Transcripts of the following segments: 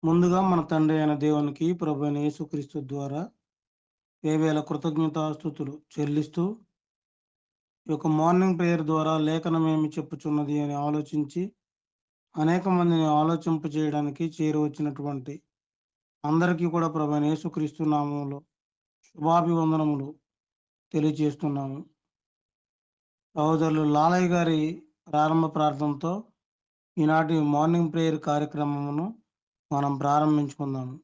ముందుగా మన తండ్రి అయిన దేవునికి ప్రభు అయిన యేసుక్రీస్తు ద్వారా వేవేల కృతజ్ఞతాస్తుతులు చెల్లిస్తూ ఈ యొక్క మార్నింగ్ ప్రేయర్ ద్వారా లేఖనం ఏమి చెప్పుచున్నది అని ఆలోచించి అనేక మందిని ఆలోచింపజేయడానికి చేరువచ్చినటువంటి అందరికీ కూడా ప్రభు అయిన యేసుక్రీస్తు నామములో శుభాభివందనములు తెలియజేస్తున్నాము. సహోదరులు లాలయ్య గారి ప్రారంభ ప్రార్థనతో ఈనాటి మార్నింగ్ ప్రేయర్ కార్యక్రమమును మనం ప్రారంభించుకుందాము.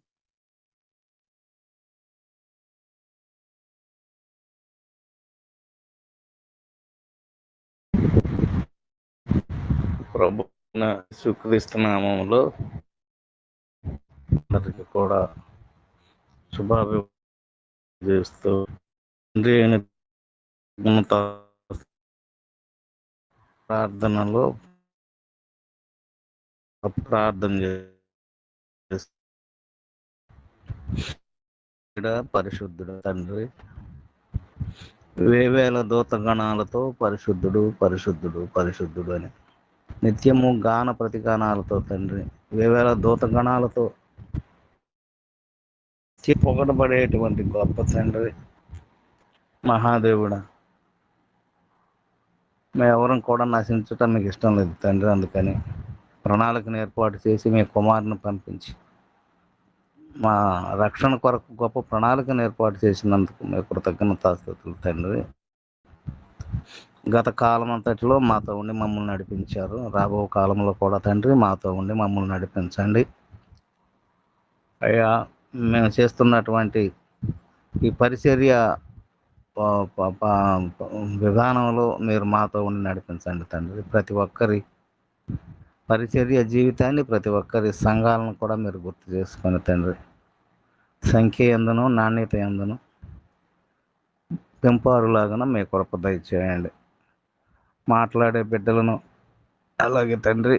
ప్రభు యేసుక్రీస్తు నామములో అందరికి కూడా శుభాభివందనలు చేస్తూ తండ్రి అయిన ఉన్నత ప్రార్థనలో ప్రార్థన చేస్తూ పరిశుద్ధుడు తండ్రి వేవేల దూతగణాలతో పరిశుద్ధుడు పరిశుద్ధుడు పరిశుద్ధుడు అని నిత్యము గాన ప్రతిగానాలతో తండ్రి వేవేల దూతగణాలతో పొగడబడేటువంటి గొప్ప తండ్రి మహాదేవుడా, మేమెవరం కూడా నశించటం మీకు ఇష్టం లేదు తండ్రి. అందుకని ప్రణాళికను ఏర్పాటు చేసి మీ కుమారుని పంపించి మా రక్షణ కొరకు గొప్ప ప్రణాళికను ఏర్పాటు చేసినందుకు మీ కృతజ్ఞతాస్తుతులు తండ్రి. గత కాలం అంతటిలో మాతో ఉండి మమ్మల్ని నడిపించారు. రాబో కాలంలో కూడా తండ్రి మాతో ఉండి మమ్మల్ని నడిపించండి అయ్యా. మేము చేస్తున్నటువంటి ఈ పరిచర్య విధానంలో మీరు మాతో ఉండి నడిపించండి తండ్రి. ప్రతి ఒక్కరి పరిచర్య జీవితాన్ని, ప్రతి ఒక్కరి సంఘాలను కూడా మీరు గుర్తు చేసుకొని తండ్రి, సంఖ్య ఎందును నాణ్యత ఎందును పెంపారులాగా మీ కృప దయచేయండి. మాట్లాడే బిడ్డలను, అలాగే తండ్రి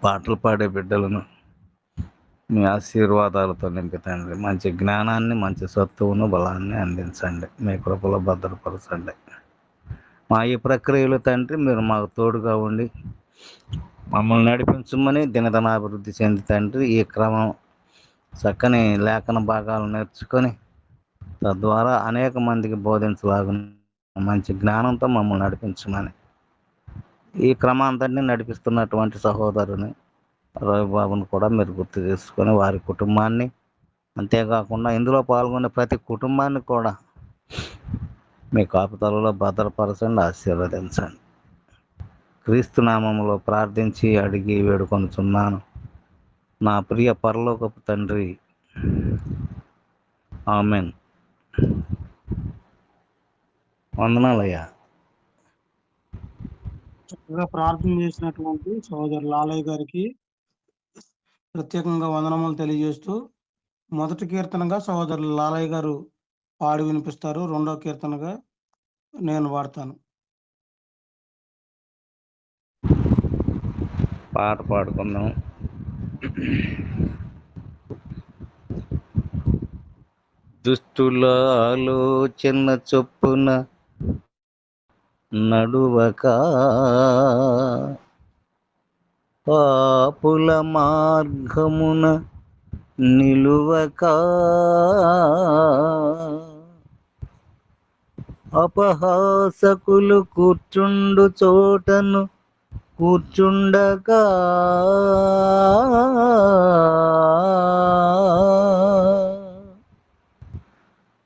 పాటలు పాడే బిడ్డలను మీ ఆశీర్వాదాలతో నింపి తండ్రి, మంచి జ్ఞానాన్ని, మంచి సత్తువును, బలాన్ని అందించండి. మీ కృపలో భద్రపరచండి. మా ఈ ప్రక్రియలు తండ్రి మీరు మాకు తోడుగా ఉండి మమ్మల్ని నడిపించమని దినదినాభివృద్ధి చెంది తండ్రి ఈ క్రమం చక్కని లేఖన భాగాలు నేర్చుకొని తద్వారా అనేక మందికి బోధించలాగా మంచి జ్ఞానంతో మమ్మల్ని నడిపించమని ఈ క్రమాంతటిని నడిపిస్తున్నటువంటి సహోదరుని రవిబాబును కూడా మీరు గుర్తు చేసుకొని వారి కుటుంబాన్ని, అంతేకాకుండా ఇందులో పాల్గొనే ప్రతి కుటుంబాన్ని కూడా మీ కాపుదలలో భద్రపరచండి, ఆశీర్వదించండి. క్రీస్తు నామములో ప్రార్థించి అడిగి వేడుకొనుచున్నాను నా ప్రియ పరలోకపు తండ్రి, ఆమెన్. వందనాలయ్యా. చక్కగా ప్రార్థన చేసినటువంటి సహోదరు లాలయ్య గారికి ప్రత్యేకంగా వందనములు తెలియజేస్తూ మొదటి కీర్తనగా సహోదరు లాలయ్య గారు పాడి వినిపిస్తారు. రెండో కీర్తనగా నేను వాడతాను. పాట పాడుకుందాం. దుష్టుల ఆలోచన చొప్పున నడువక, పాపుల మార్గమున నిలువక, అపహాసకులు కూర్చుండు చోటను కూర్చుండగా,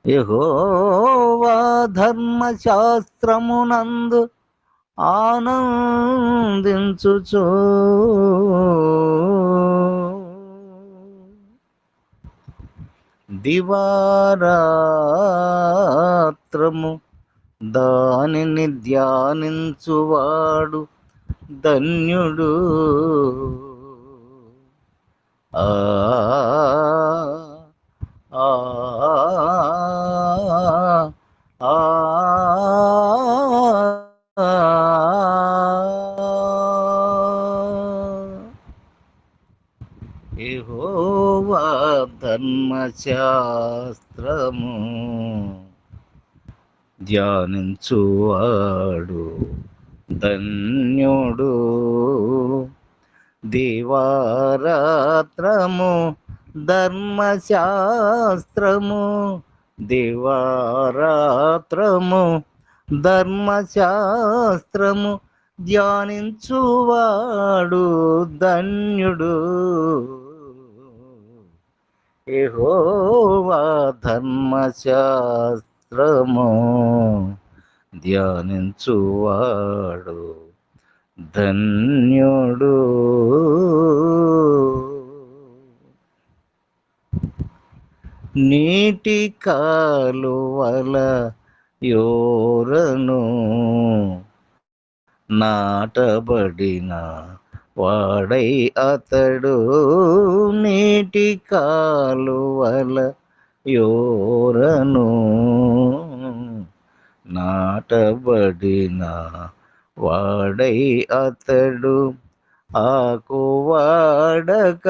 యెహోవా ధర్మశాస్త్రమునందు ఆనందించుచు దివారాత్రము దానిని ధ్యానించువాడు ధన్యుడు. ఆ ఆ ఆ యెహోవా ధర్మశాస్త్రము ధ్యానించువాడు ధన్యుడు. దివారాత్రము ధర్మశాస్త్రము, దివారాత్రము ధర్మశాస్త్రము ధ్యానించువాడు ధన్యుడు. యెహోవా ధర్మశాస్త్రము ధ్యానించువాడు ధన్యుడు. నీటి కాలువల యోరను నాటబడిన వాడై అతడు, నీటి కాలువల యోరను నాటబడిన వాడై అతడు, ఆకు వాడక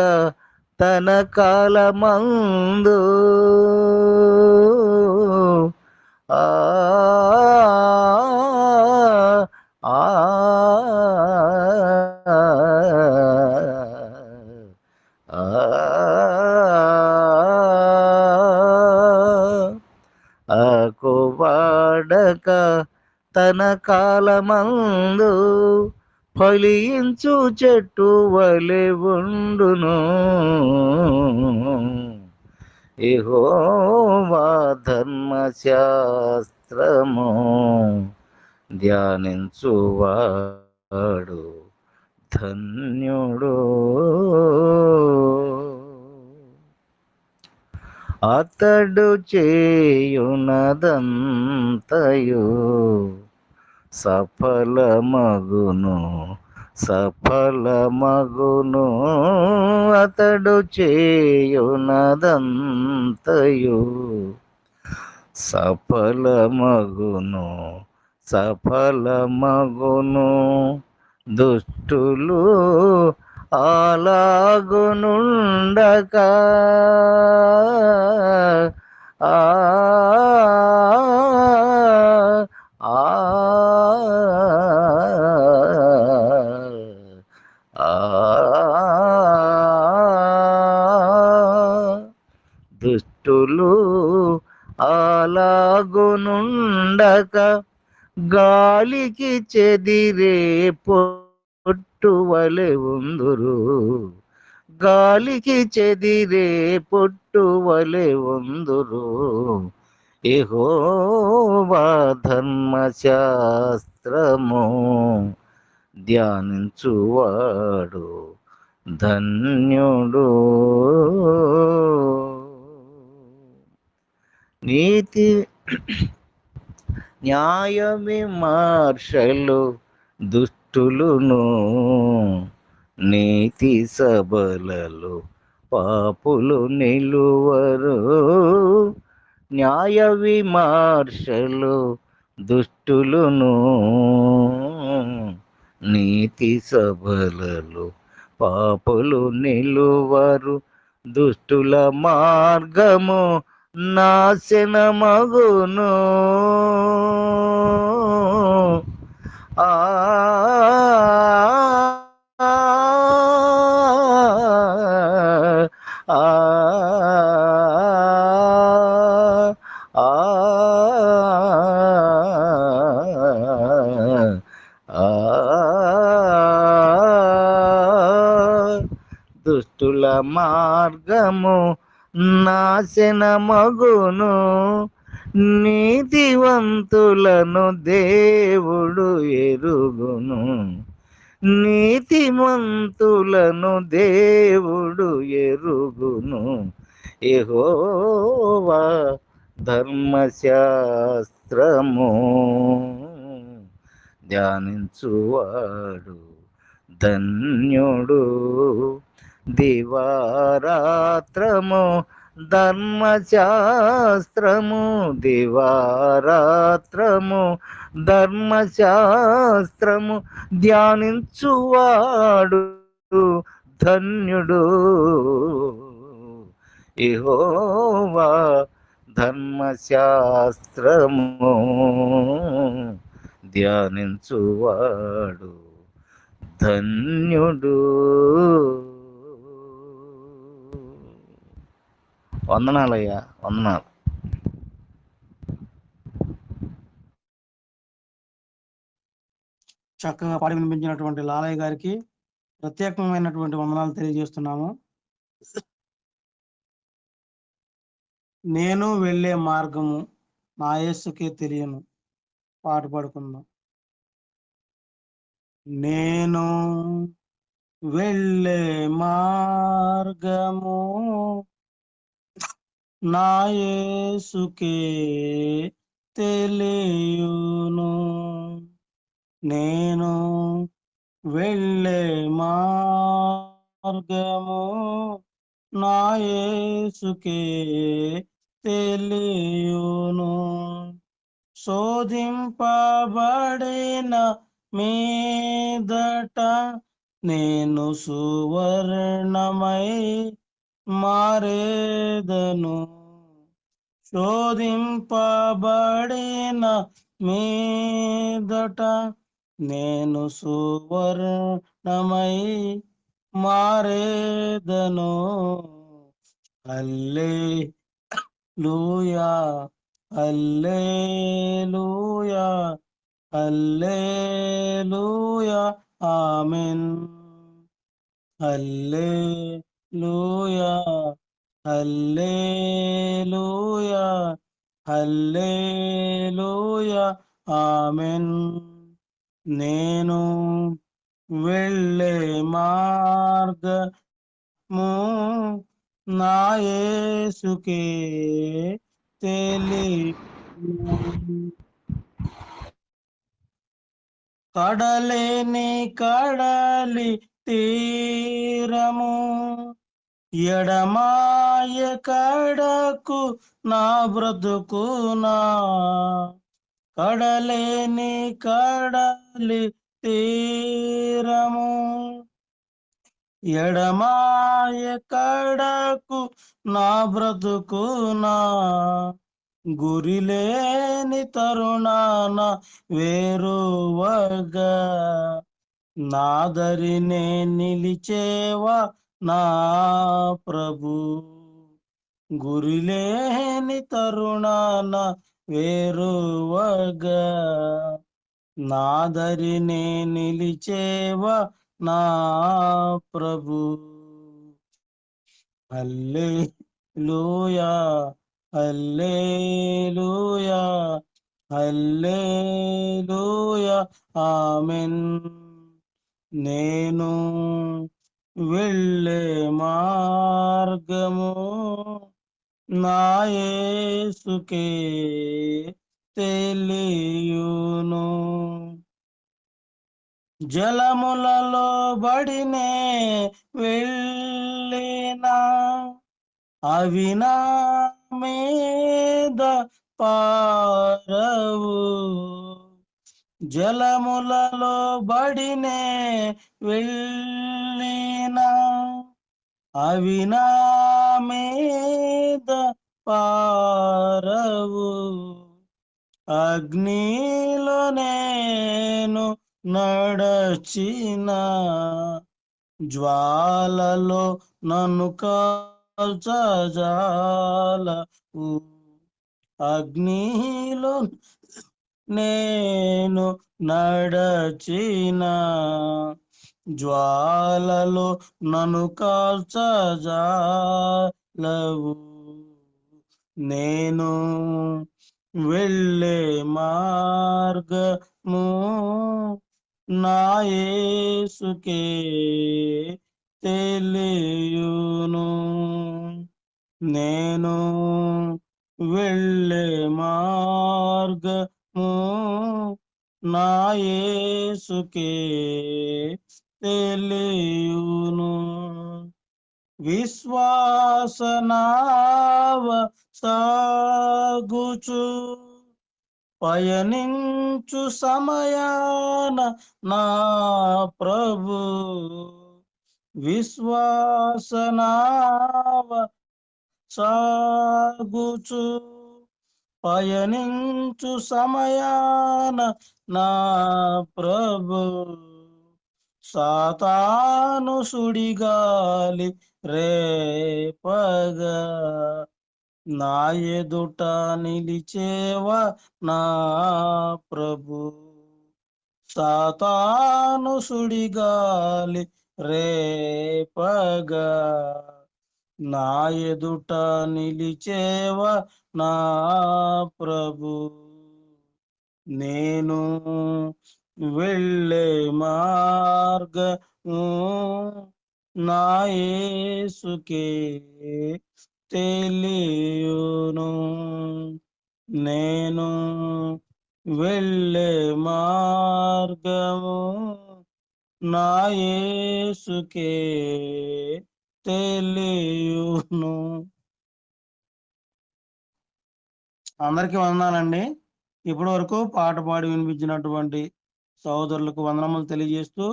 తన కాలమందు ఆ ఆ ఆకు వాడక తన కాలమందు ఫలించు చెట్టు వలె ఉండును. యెహోవా ధర్మశాస్త్రము ధ్యానించువాడు ధన్యుడు. అతడు చేయునదంతయు సఫలమగును, సఫలమగును. అతడు చేయునదంతయు సఫలమగును, సఫలమగును. దుష్టులు అలాగునుండక ఆ ఆ దుష్టులు అలాగునుండక గాలికి చెదిరే పొట్టువలె ఉందురు, గాలికి చెదిరే పొట్టువలె ఉందురు. యెహోవా ధర్మశాస్త్రము ధ్యానించువాడు ధన్యుడు. నీతి న్యాయ విమర్శలు దుష్టులును, నీతి సభలలో పాపులు నిలువరు. న్యాయ విమర్శలు దుష్టులును, నీతి సభలలో పాపులు నిలువరు. దుష్టుల మార్గము నాశనమగును, ఆ దుష్టుల మార్గము నాశనమగును, నీతివంతులను దేవుడు ఎరుగును, నీతిమంతులను దేవుడు ఎరుగును. యెహోవా ధర్మశాస్త్రము ధ్యానించువాడు ధన్యుడు. దివారాత్రము ధర్మశాస్త్రము, దివారాత్రము ధర్మశాస్త్రము ధ్యానించువాడు ధన్యుడు. యెహోవా ధర్మశాస్త్రము ధ్యానించువాడు ధన్యుడు. వందనాలయ్యా, వందనాలు. చక్కగా పాడి వినిపించినటువంటి లాలయ్య గారికి ప్రత్యేకమైనటువంటి వందనాలు తెలియజేస్తున్నాము. నేను వెళ్ళే మార్గము నా యేసుకే తెలియను పాట పాడుకుందాం. నేను వెళ్ళే మార్గము నా యేసుకే తెలియును. నేను వెళ్ళే మార్గము నా యేసుకే తెలియును. శోధింపబడిన మీదట నేను సువర్ణమై మారేదను. శోధింపబడిన మీదట నేను సువర్ణమై మారేదను. హల్లెలూయా, హల్లెలూయా, హల్లెలూయా, ఆమేన్. హల్లెలూయా, హల్లెలూయా, హల్లెలూయా, ఆమేన్. నేను వెళ్ళే మార్గము నా యేసుకే తెలియును. కడలేని కడలి తీరము ఎడమాయ కడకు నా బ్రతుకునా. కడలేని కడలి తీరము ఎడమాయ కడకు నా బ్రతుకునా. గురిలేని తరుణాన వేరువగా నాదరినే నిలిచేవా నా ప్రభు. గురిలేని తరుణాన వేరువగా నాదరినే నిలిచేవా నా ప్రభు. హల్లెలూయా, హల్లెలూయా, హల్లెలూయా, ఆమేన్. నేను వెళ్ళే మార్గము నా యేసుకే తెలియును. జలములలో బడినే వెళ్ళినా అవి నా మీద పారవు. జలములలో బడినే వెళ్ళినా అవి నా మీద పారవు. అగ్నిలో నేను నడచిన జ్వాలలో నన్ను కాల్చజాలవు. అగ్నిలో నేను నడచిన జ్వాలలో నన్ను కాల్చజాలవు. నేను వెళ్ళే మార్గము నా యేసుకే తెలియును. నేను వెళ్ళే మార్గము నా యేసుకే తెలియును. విశ్వాసనావ సాగుచు పయనించు సమయాన నా ప్రభు. విశ్వాసనావ సాగుచు పయనించు సమయాన నా ప్రభు. సాతాను సుడిగాలి రేపగా నా ఎదుట నిలిచేవా నా ప్రభు. సాతాను సుడిగాలి రేపగా నా ఎదుట నిలిచేవా నా ప్రభు. నేను వెళ్ళే మార్గము నా యేసుకే తెలియును. నేను వెళ్ళే మార్గము నా యేసుకే తెలియును. అందరికీ వందనాలండి. ఇప్పటి వరకు పాట పాడి వినిపించినటువంటి సహోదరులకు వందనములు తెలియజేస్తూ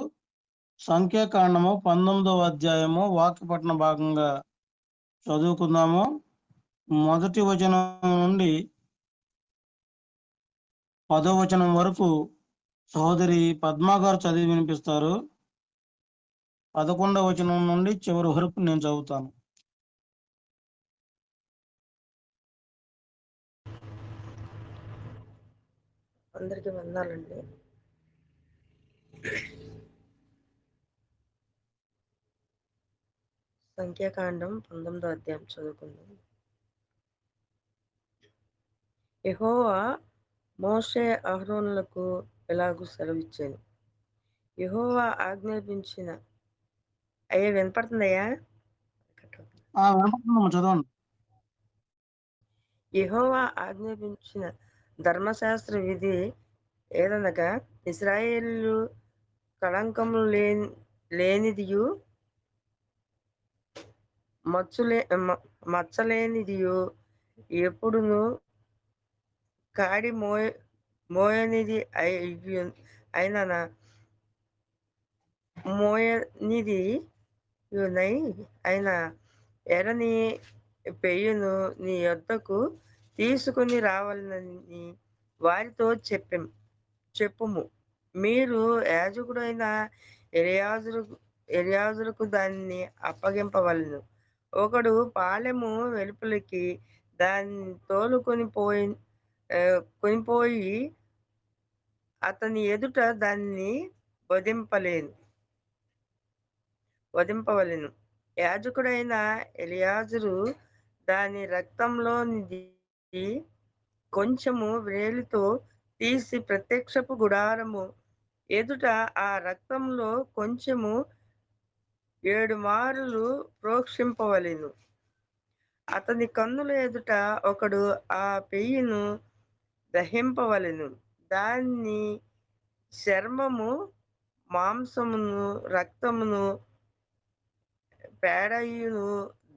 సంఖ్యాకాండము 19వ అధ్యాయము వాక్యపఠన భాగంగా చదువుకుందాము. మొదటి వచనం నుండి 10వ వచనం వరకు సహోదరి పద్మా గారు చదివి వినిపిస్తారు. 11వ వచనం నుండి చివరి వరకు నేను చదువుతాను. అందరికీ వందనాలండి. సంఖ్యాకాండం 19వ అధ్యాయం చదువుకుందాం. యెహోవా మోషే అహరోనులకు ఎలాగూ సెలవిచ్చాను. యెహోవా ఆజ్ఞాపించిన అయ్యా వినపడుతుందయ్యా? చదవండి. యెహోవా ఆజ్ఞాపించిన ధర్మశాస్త్ర విధి ఏదనగా ఇశ్రాయేలు కళంకము లేనిదియు మచ్చలేనిదియు ఎప్పుడును కాడి మోయనిది అయిన మోయనిది అయిన ఎర్రని పెయ్యను నీ యొద్దకు తీసుకుని రావాలని వారితో చెప్పుము. మీరు యాజకుడైన ఎలియాజరుకు దాన్ని అప్పగింపవలెను. ఒకడు పాలెము వెలుపలికి దాన్ని కొనిపోయి అతని ఎదుట దాన్ని వధింపవలెను. యాజకుడైన ఎలియాజరు దాని రక్తంలోనిది కొంచెము వ్రేలితో తీసి ప్రత్యక్షపు గుడారము ఎదుట ఆ రక్తంలో కొంచెము 7 మారులు ప్రోక్షింపవలెను. అతని కన్నుల ఎదుట ఒకడు ఆ పెయ్యను దహింపవలెను. దాని చర్మము, మాంసమును, రక్తమును, పేడయును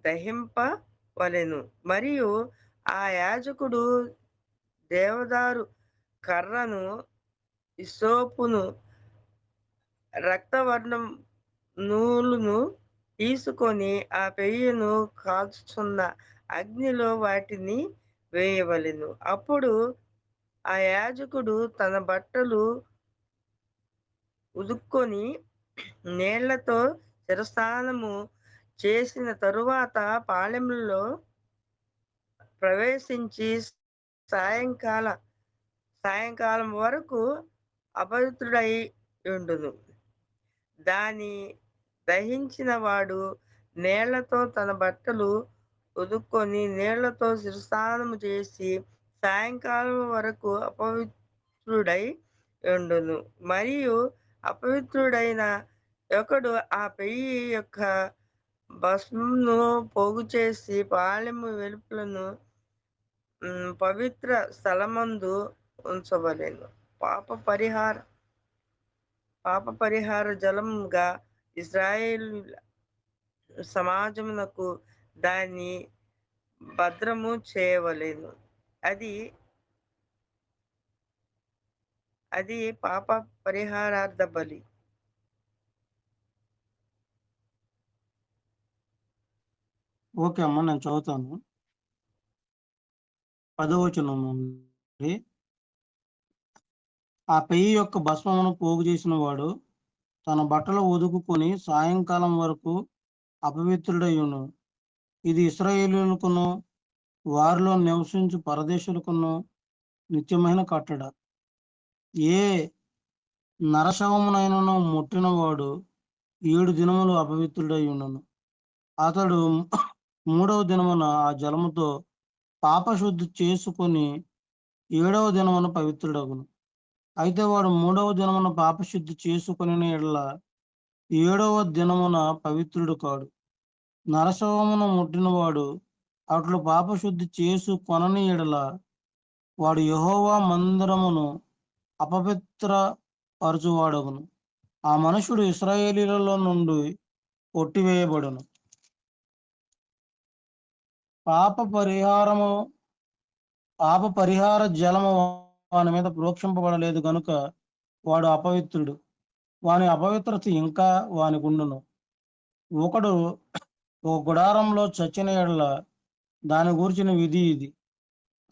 దహింపవలెను. మరియు ఆ యాజకుడు దేవదారు కర్రను, హిస్సోపును, రక్తవర్ణం నూలును తీసుకొని ఆ పెయ్యను కాల్చుచున్న అగ్నిలో వాటిని వేయవలెను. అప్పుడు ఆ యాజకుడు తన బట్టలు ఉదుక్కొని నీళ్లతో శిరస్నానము చేసిన తరువాత పాళెంలో ప్రవేశించి సాయంకాలం వరకు అపవిత్రుడై ఉండును. దాని దహించిన వాడు నీళ్లతో తన బట్టలు ఉదుక్కొని నీళ్లతో శిరస్నానము చేసి సాయంకాలం వరకు అపవిత్రుడై ఉండును. మరియు అపవిత్రుడైన ఒకడు ఆ పెయ్యి యొక్క భస్మమును పోగు చేసి పాళెము వెలుపలను పవిత్ర స్థలమందు ఉంచవలెను. పాప పరిహార జలముగా ఇశ్రాయేలీయుల సమాజమునకు దాన్ని భద్రము చేయవలెను. అది పాప పరిహారార్థ బలి. ఓకే అమ్మ, నేను చదువుతాను. 10వ వచనం నుండి ఆ పెయ్యి యొక్క భస్మమును పోగు చేసిన వాడు తన బట్టలు ఉదుకుకొని సాయంకాలం వరకు అపవిత్రుడయ్యును. ఇది ఇశ్రాయేలీయులకును వారిలో నివసించు పరదేశులకును నిత్యమైన కట్టడ. ఏ నరశవమునైనను ముట్టినవాడు 7 దినములు అపవిత్రుడై ఉండును. అతడు 3వ దినమున ఆ జలముతో పాపశుద్ధి చేసుకొని 7వ దినమున పవిత్రుడగును. అయితే వాడు 3వ దినమున పాపశుద్ధి చేసుకొనిన యెడల 7వ దినమున పవిత్రుడు కాడు. నరశవమును ముట్టినవాడు అట్లు పాపశుద్ధి చేసుకొనని యెడల వాడు యెహోవా మందిరమును అపవిత్ర పరచువాడగును. ఆ మనుషుడు ఇశ్రాయేలీయులలో నుండి కొట్టివేయబడును. పాప పరిహార జలము వాని మీద ప్రోక్షింపబడలేదు గనుక వాడు అపవిత్రుడు. వాని అపవిత్రత ఇంకా వానికుండును. ఒకడు ఒక గుడారంలో చచ్చిన యెడల దాని గూర్చిన విధి ఇది.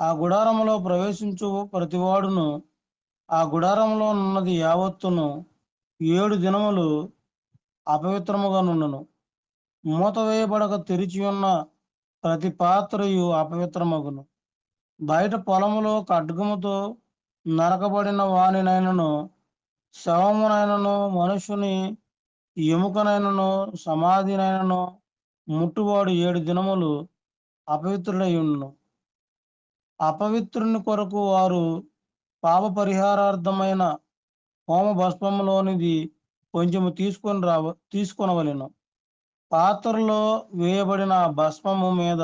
ఆ గుడారములో ప్రవేశించు ప్రతివాడును ఆ గుడారంలో ఉన్నది యావత్తును 7 దినములు అపవిత్రముగా నుండును. మూత వేయబడక తెరిచి ఉన్న ప్రతి పాత్రయు అపవిత్రమగును. బయట పొలములో ఖడ్గముతో నరకబడిన వానినైనను, శవమునైనను, మనుషుని ఎముకనైనను, సమాధినైనను ముట్టువాడు 7 దినములు అపవిత్రుడై ఉండును. అపవిత్రుని కొరకు వారు పాప పరిహారార్థమైన హోమ భస్మములోనిది కొంచెము తీసుకొనవలెను. పాత్రలో వేయబడిన భస్మము మీద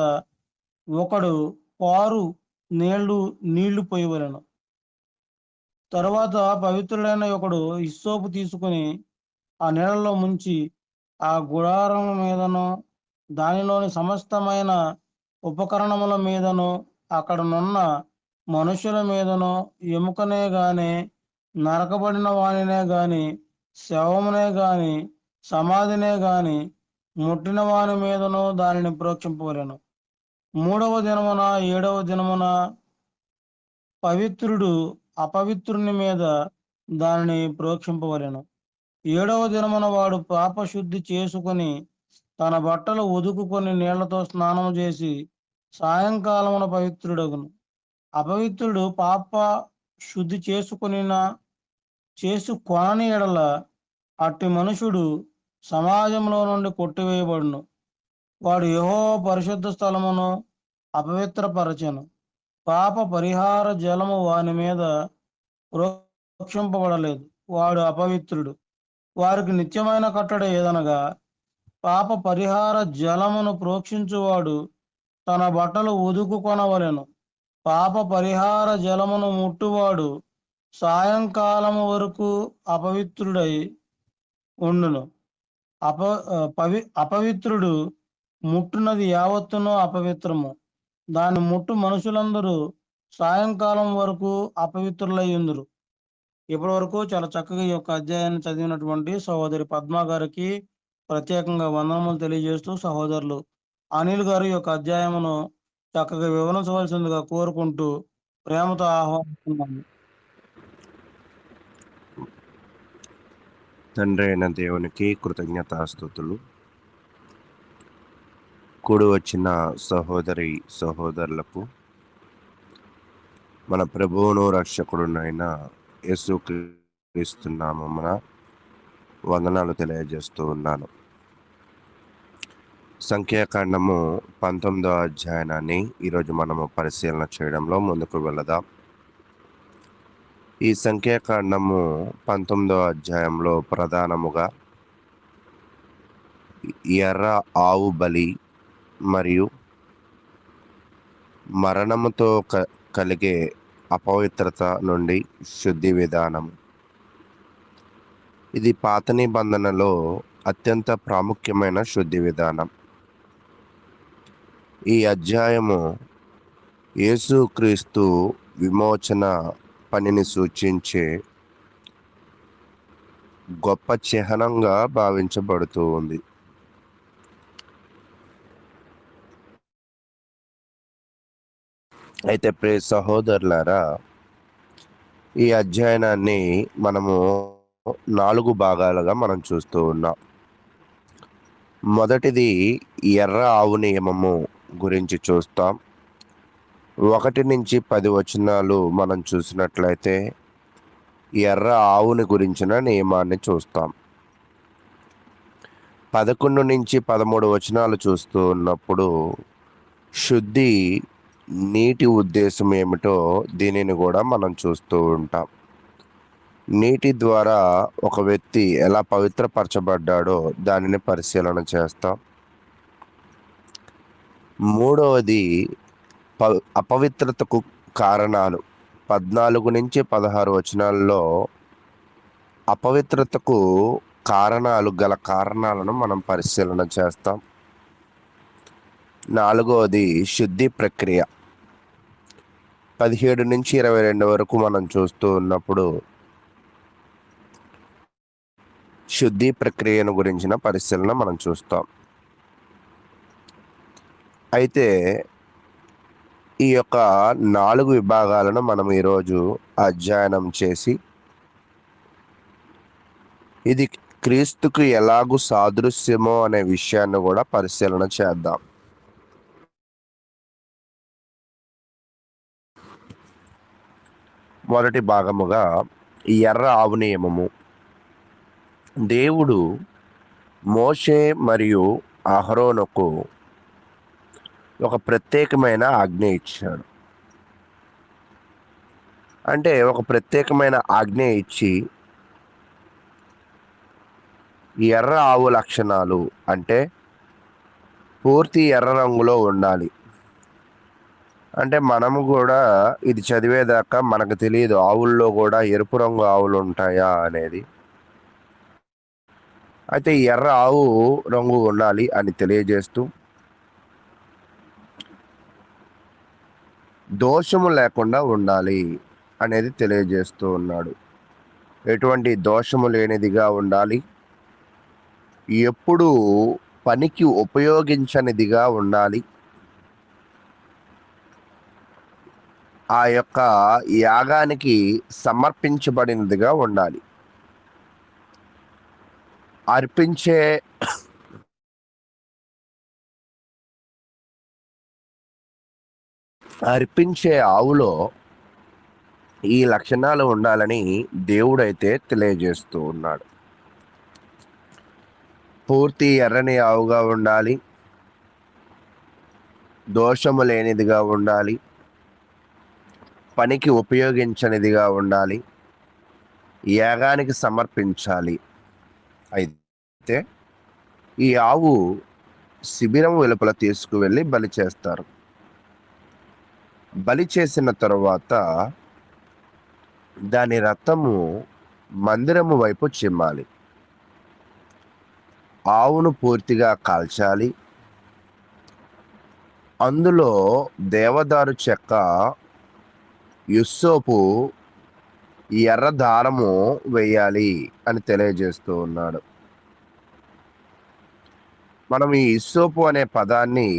ఒకడు పారు నీళ్లు పోయవలెను. తరువాత పవిత్రుడైన ఒకడు హిస్సోపు తీసుకుని ఆ నీళ్లలో ముంచి ఆ గుడారము మీదను దానిలోని సమస్తమైన ఉపకరణముల మీదను అక్కడనున్న మనుషుల మీదను ఎముకనే గాని, నరకబడిన వానినే గాని, శవమునే గాని, సమాధినే గాని ముట్టిన వాని మీదను దానిని ప్రోక్షింపవలెను. 3వ దినమున 7వ దినమున పవిత్రుడు అపవిత్రుని మీద దానిని ప్రోక్షింపవలెను. 7వ దినమున వాడు పాపశుద్ధి చేసుకొని తన బట్టలు ఉదుకుకొని నీళ్లతో స్నానము చేసి సాయంకాలమున పవిత్రుడగును. అపవిత్రుడు పాప శుద్ధి చేసుకొనని యెడల అట్టి మనుషుడు సమాజంలో నుండి కొట్టివేయబడును. వాడు యెహోవా పరిశుద్ధ స్థలమును అపవిత్రపరచెను. పాప పరిహార జలము వాని మీద ప్రోక్షింపబడలేదు. వాడు అపవిత్రుడు. వారికి నిత్యమైన కట్టడ ఏదనగా పాప పరిహార జలమును ప్రోక్షించువాడు తన బట్టలు ఉదుకుకొనవలెను. పాప పరిహార జలమును ముట్టువాడు సాయంకాలము వరకు అపవిత్రుడై ఉండును. అపవిత్రుడు ముట్టునది యావత్తును అపవిత్రము. దాని ముట్టు మనుషులందరూ సాయంకాలం వరకు అపవిత్రులై ఉందురు. ఇప్పటి వరకు చాలా చక్కగా ఈ యొక్క అధ్యాయాన్ని చదివినటువంటి సహోదరి పద్మ గారికి ప్రత్యేకంగా వందనములు తెలియజేస్తూ, సహోదరులు అనిల్ గారు ఈ యొక్క అధ్యాయమును చక్కగా వివరించవలసిందిగా కోరుకుంటూ ప్రేమతో ఆహ్వానిస్తున్నాను. తండ్రి అయిన దేవునికి కృతజ్ఞతాస్తుతులు. కూడి వచ్చిన సహోదరి సహోదరులకు మన ప్రభువును రక్షకుడునైన యేసుక్రీస్తు నామమున వందనాలు తెలియజేస్తూ ఉన్నాను. సంఖ్యాకాండము 19వ అధ్యాయాన్ని ఈరోజు మనము పరిశీలన చేయడంలో ముందుకు వెళదాం. ఈ సంఖ్యాకాండము 19వ అధ్యాయంలో ప్రధానముగా ఎర్ర ఆవు బలి మరియు మరణముతో కలిగే అపవిత్రత నుండి శుద్ధి విధానం, ఇది పాత నిబంధనలో అత్యంత ప్రాముఖ్యమైన శుద్ధి విధానం. ఈ అధ్యాయము యేసుక్రీస్తు విమోచన పనిని సూచించే గొప్ప చిహ్నంగా భావించబడుతూ ఉంది. అయితే ప్రియ సహోదరులారా, ఈ అధ్యయనాన్ని మనము 4 భాగాలుగా మనం చూస్తూ ఉన్నాం. మొదటిది ఎర్ర ఆవు నియమము గురించి చూస్తాం. 1-10 వచనాలు మనం చూసినట్లయితే ఎర్ర ఆవుని గురించిన నియమాన్ని చూస్తాం. 11-13 వచనాలు చూస్తూ ఉన్నప్పుడు శుద్ధి నీటి ఉద్దేశం ఏమిటో దీనిని కూడా మనం చూస్తూ ఉంటాం. నీటి ద్వారా ఒక వ్యక్తి ఎలా పవిత్రపరచబడ్డాడో దానిని పరిశీలన చేస్తాం. మూడవది అపవిత్రతకు కారణాలు. 14-16 వచనాల్లో అపవిత్రతకు కారణాలను మనం పరిశీలన చేస్తాం. 4వది శుద్ధి ప్రక్రియ. 17-22 వరకు మనం చూస్తూ ఉన్నప్పుడు శుద్ధి ప్రక్రియను గురించిన పరిశీలన మనం చూస్తాం. అయితే ఈ యొక్క 4 విభాగాలను మనం ఈరోజు అధ్యయనం చేసి ఇది క్రీస్తుకు ఎలాగూ సాదృశ్యమో అనే విషయాన్ని కూడా పరిశీలన చేద్దాం. మొదటి భాగముగా ఎర్ర ఆవు నియమము. దేవుడు మోషే మరియు అహరోనుకు ఒక ప్రత్యేకమైన ఆజ్ఞ ఇచ్చాడు. అంటే ఒక ప్రత్యేకమైన ఆజ్ఞ ఇచ్చి ఎర్ర ఆవు లక్షణాలు అంటే పూర్తి ఎర్ర రంగులో ఉండాలి. అంటే మనము కూడా ఇది చదివేదాకా మనకు తెలియదు ఆవుల్లో కూడా ఎరుపు రంగు ఆవులు ఉంటాయా అనేది. అయితే ఎర్ర ఆవు రంగు ఉండాలి అని తెలియజేస్తూ దోషము లేకుండా ఉండాలి అనేది తెలియజేస్తూ ఉన్నాడు. ఎటువంటి దోషము లేనిదిగా ఉండాలి, ఎప్పుడూ పనికి ఉపయోగించనిదిగా ఉండాలి, ఆ యొక్క యాగానికి సమర్పించబడినదిగా ఉండాలి. అర్పించే ఆవులో ఈ లక్షణాలు ఉండాలని దేవుడైతే తెలియజేస్తూ ఉన్నాడు. పూర్తి ఎర్రని ఆవుగా ఉండాలి, దోషము లేనిదిగా ఉండాలి, పనికి ఉపయోగించనిదిగా ఉండాలి, యాగానికి సమర్పించాలి. అయితే ఈ ఆవు శిబిరం వెలుపల తీసుకువెళ్ళి బలి చేస్తారు. బలి చేసిన తరువాత దాని రక్తము మందిరము వైపు చిమ్మాలి. ఆవును పూర్తిగా కాల్చాలి. అందులో దేవదారు చెక్క, యుస్సోపు, ఎర్ర దారము వేయాలి అని తెలియజేస్తూ ఉన్నాడు. మనం ఈ ఇస్సోపు అనే పదాన్ని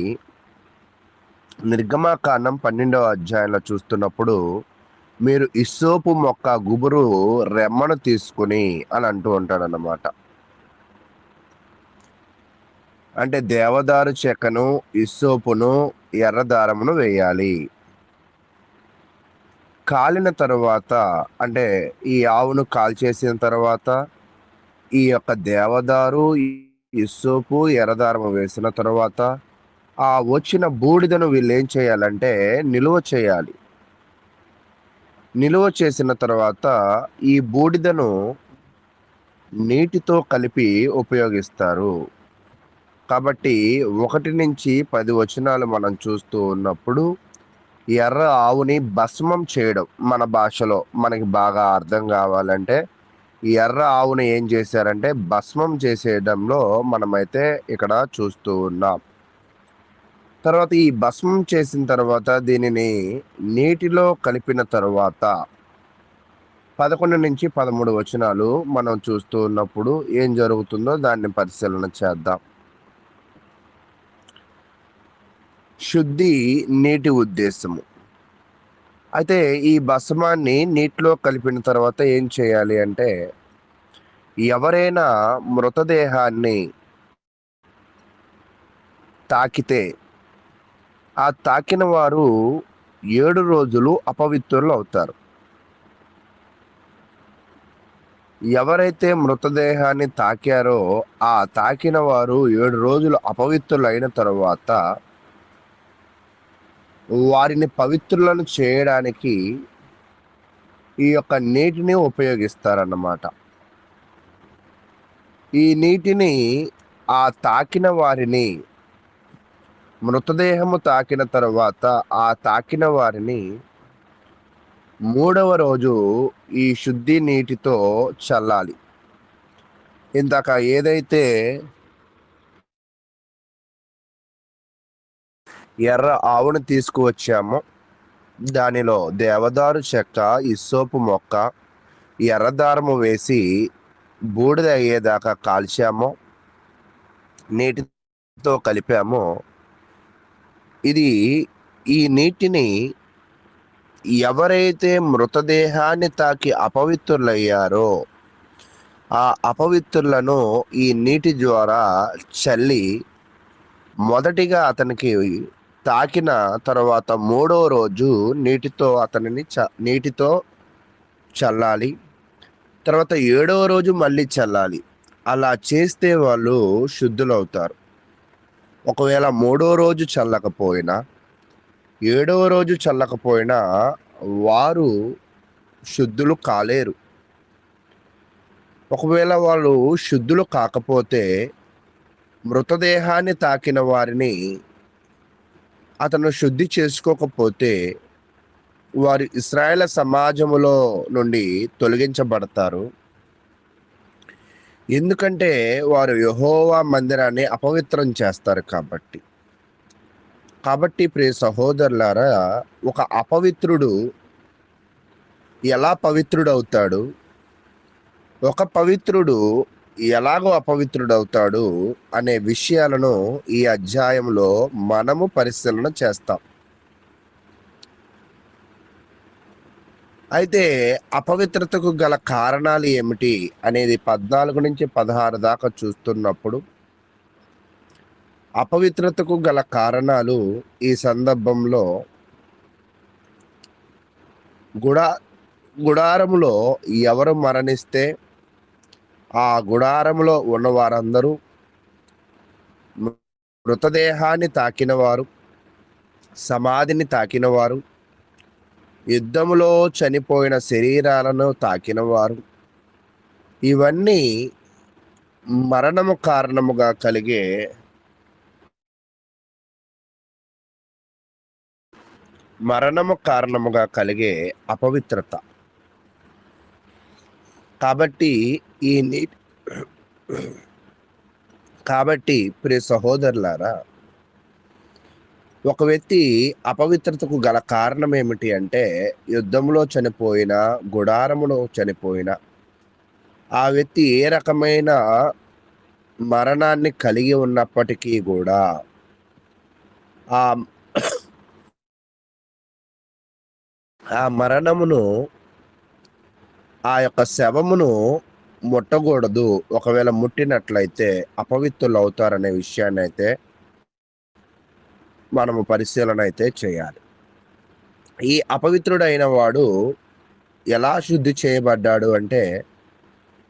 నిర్గమాకాండం 12వ అధ్యాయంలో చూస్తున్నప్పుడు మీరు ఇస్సోపు మొక్క గుబురు రెమ్మను తీసుకుని అని అంటూ ఉంటాడన్నమాట. అంటే దేవదారు చెక్కను, ఇస్సోపును, ఎర్రదారమును వేయాలి. కాలిన తరువాత అంటే ఈ ఆవును కాల్చేసిన తర్వాత ఈ యొక్క దేవదారు, ఇస్సోపు, ఎర్రదారము వేసిన తర్వాత ఆ వచ్చిన బూడిదను వీళ్ళు ఏం చేయాలంటే నిలువ చేయాలి. నిలువ చేసిన తర్వాత ఈ బూడిదను నీటితో కలిపి ఉపయోగిస్తారు. కాబట్టి 1-10 వచనాలు మనం చూస్తూ ఉన్నప్పుడు ఎర్ర ఆవుని భస్మం చేయడం, మన భాషలో మనకి బాగా అర్థం కావాలంటే ఎర్ర ఆవుని ఏం చేశారంటే భస్మం చేసేయడంలో మనమైతే ఇక్కడ చూస్తూ ఉన్నాం. తర్వాత ఈ భస్మం చేసిన తర్వాత దీనిని నీటిలో కలిపిన తరువాత 11-13 వచనాలు మనం చూస్తూ ఉన్నప్పుడు ఏం జరుగుతుందో దాన్ని పరిశీలన చేద్దాం. శుద్ధి నీటి ఉద్దేశము. అయితే ఈ భస్మాన్ని నీటిలో కలిపిన తర్వాత ఏం చేయాలి అంటే ఎవరైనా మృతదేహాన్ని తాకితే ఆ తాకిన వారు 7 రోజులు అపవిత్రులు అవుతారు. ఎవరైతే మృతదేహాన్ని తాకారో ఆ తాకిన వారు 7 రోజులు అపవిత్రులైన తరువాత వారిని పవిత్రులను చేయడానికి ఈ యొక్క నీటిని ఉపయోగిస్తారన్నమాట. ఈ నీటిని ఆ తాకిన వారిని, మృతదేహము తాకిన తరువాత ఆ తాకిన వారిని 3వ రోజు ఈ శుద్ధి నీటితో చల్లాలి. ఇందాక ఏదైతే ఎర్ర ఆవును తీసుకువచ్చామో దానిలో దేవదారు చెక్క, ఇస్సోపు మొక్క, ఎర్రదారము వేసి బూడిద అయ్యేదాకా కాల్చామో, నీటితో కలిపామో, ఈ నీటిని ఎవరైతే మృతదేహాన్ని తాకి అపవిత్రులయ్యారో ఆ అపవిత్రులను ఈ నీటి ద్వారా చల్లి మొదటిగా అతనికి తాకిన తర్వాత 3వ రోజు నీటితో చల్లాలి. తర్వాత 7వ రోజు మళ్ళీ చల్లాలి. అలా చేస్తే వాళ్ళు శుద్ధులవుతారు. ఒకవేళ 3వ రోజు చల్లకపోయినా 7వ రోజు చల్లకపోయినా వారు శుద్ధులు కాలేరు. ఒకవేళ వాళ్ళు శుద్ధులు కాకపోతే మృతదేహాన్ని తాకిన వారిని అతను శుద్ధి చేసుకోకపోతే వారు ఇశ్రాయేలు సమాజములో నుండి తొలగించబడతారు. ఎందుకంటే వారు యెహోవా మందిరాన్ని అపవిత్రం చేస్తారు కాబట్టి ప్రియ సహోదరులారా, ఒక అపవిత్రుడు ఎలా పవిత్రుడవుతాడు, ఒక పవిత్రుడు ఎలాగో అపవిత్రుడవుతాడు అనే విషయాలను ఈ అధ్యాయంలో మనము పరిశీలన చేస్తాం. అయితే అపవిత్రతకు గల కారణాలు ఏమిటి అనేది 14 నుంచి 16 దాకా చూస్తున్నప్పుడు అపవిత్రతకు గల కారణాలు ఈ సందర్భంలో గుడారములో ఎవరు మరణిస్తే ఆ గుడారములో ఉన్న వారందరూ, మృతదేహాన్ని తాకినవారు, సమాధిని తాకినవారు, యుద్ధములో చనిపోయిన శరీరాలను తాకినవారు, ఇవన్నీ మరణము కారణముగా కలిగే అపవిత్రత. కాబట్టి ప్రియ సహోదరులారా, ఒక వ్యక్తి అపవిత్రతకు గల కారణం ఏమిటి అంటే యుద్ధంలో చనిపోయిన, గుడారములో చనిపోయిన ఆ వ్యక్తి ఏ రకమైన మరణాన్ని కలిగి ఉన్నప్పటికీ కూడా ఆ మరణమును, ఆ యొక్క శవమును ముట్టకూడదు. ఒకవేళ ముట్టినట్లయితే అపవిత్రులు అవుతారనే విషయాన్ని అయితే మనము పరిశీలన అయితే చేయాలి. ఈ అపవిత్రుడైన వాడు ఎలా శుద్ధి చేయబడ్డాడు అంటే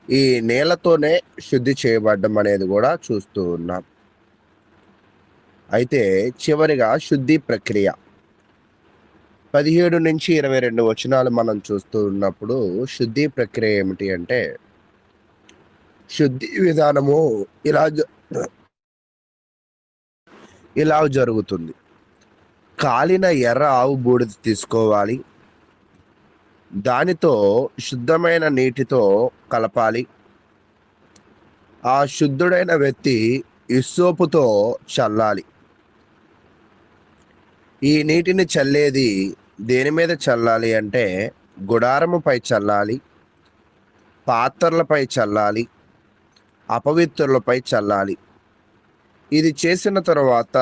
ఈ నేలతోనే శుద్ధి చేయబడ్డం అనేది కూడా చూస్తూ ఉన్నాం. అయితే చివరిగా శుద్ధి ప్రక్రియ 17 నుంచి 22 వచనాలు మనం చూస్తూ ఉన్నప్పుడు శుద్ధి ప్రక్రియ ఏమిటి అంటే, శుద్ధి విధానము ఇలా జరుగుతుంది. కాలిన ఎర్ర ఆవు బూడిద తీసుకోవాలి, దానితో శుద్ధమైన నీటితో కలపాలి. ఆ శుద్ధుడైన వ్యక్తి ఇస్సోపుతో చల్లాలి. ఈ నీటిని చల్లేది దేని మీద చల్లాలి అంటే గుడారముపై చల్లాలి, పాత్రలపై చల్లాలి, అపవిత్రులపై చల్లాలి. ఇది చేసిన తరువాత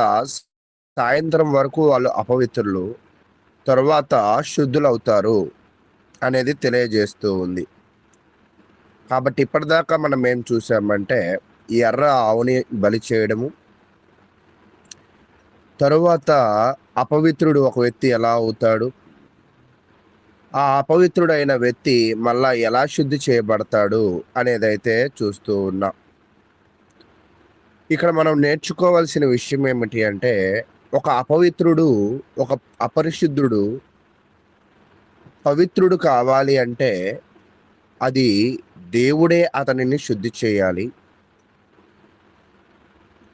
సాయంత్రం వరకు వాళ్ళు అపవిత్రులు, తరువాత శుద్ధులవుతారు అనేది తెలియజేస్తూ ఉంది. కాబట్టి ఇప్పటిదాకా మనం ఏం చూసామంటే ఈ ఎర్ర ఆవుని బలి చేయడము, తరువాత అపవిత్రుడు ఒక వ్యక్తి ఎలా అవుతాడు, ఆ అపవిత్రుడైన వ్యక్తి మళ్ళా ఎలా శుద్ధి చేయబడతాడు అనేదైతే చూస్తూ ఉన్నాం. ఇక్కడ మనం నేర్చుకోవాల్సిన విషయం ఏమిటి అంటే, ఒక అపవిత్రుడు, ఒక అపరిశుద్ధుడు పవిత్రుడు కావాలి అంటే అది దేవుడే అతనిని శుద్ధి చేయాలి.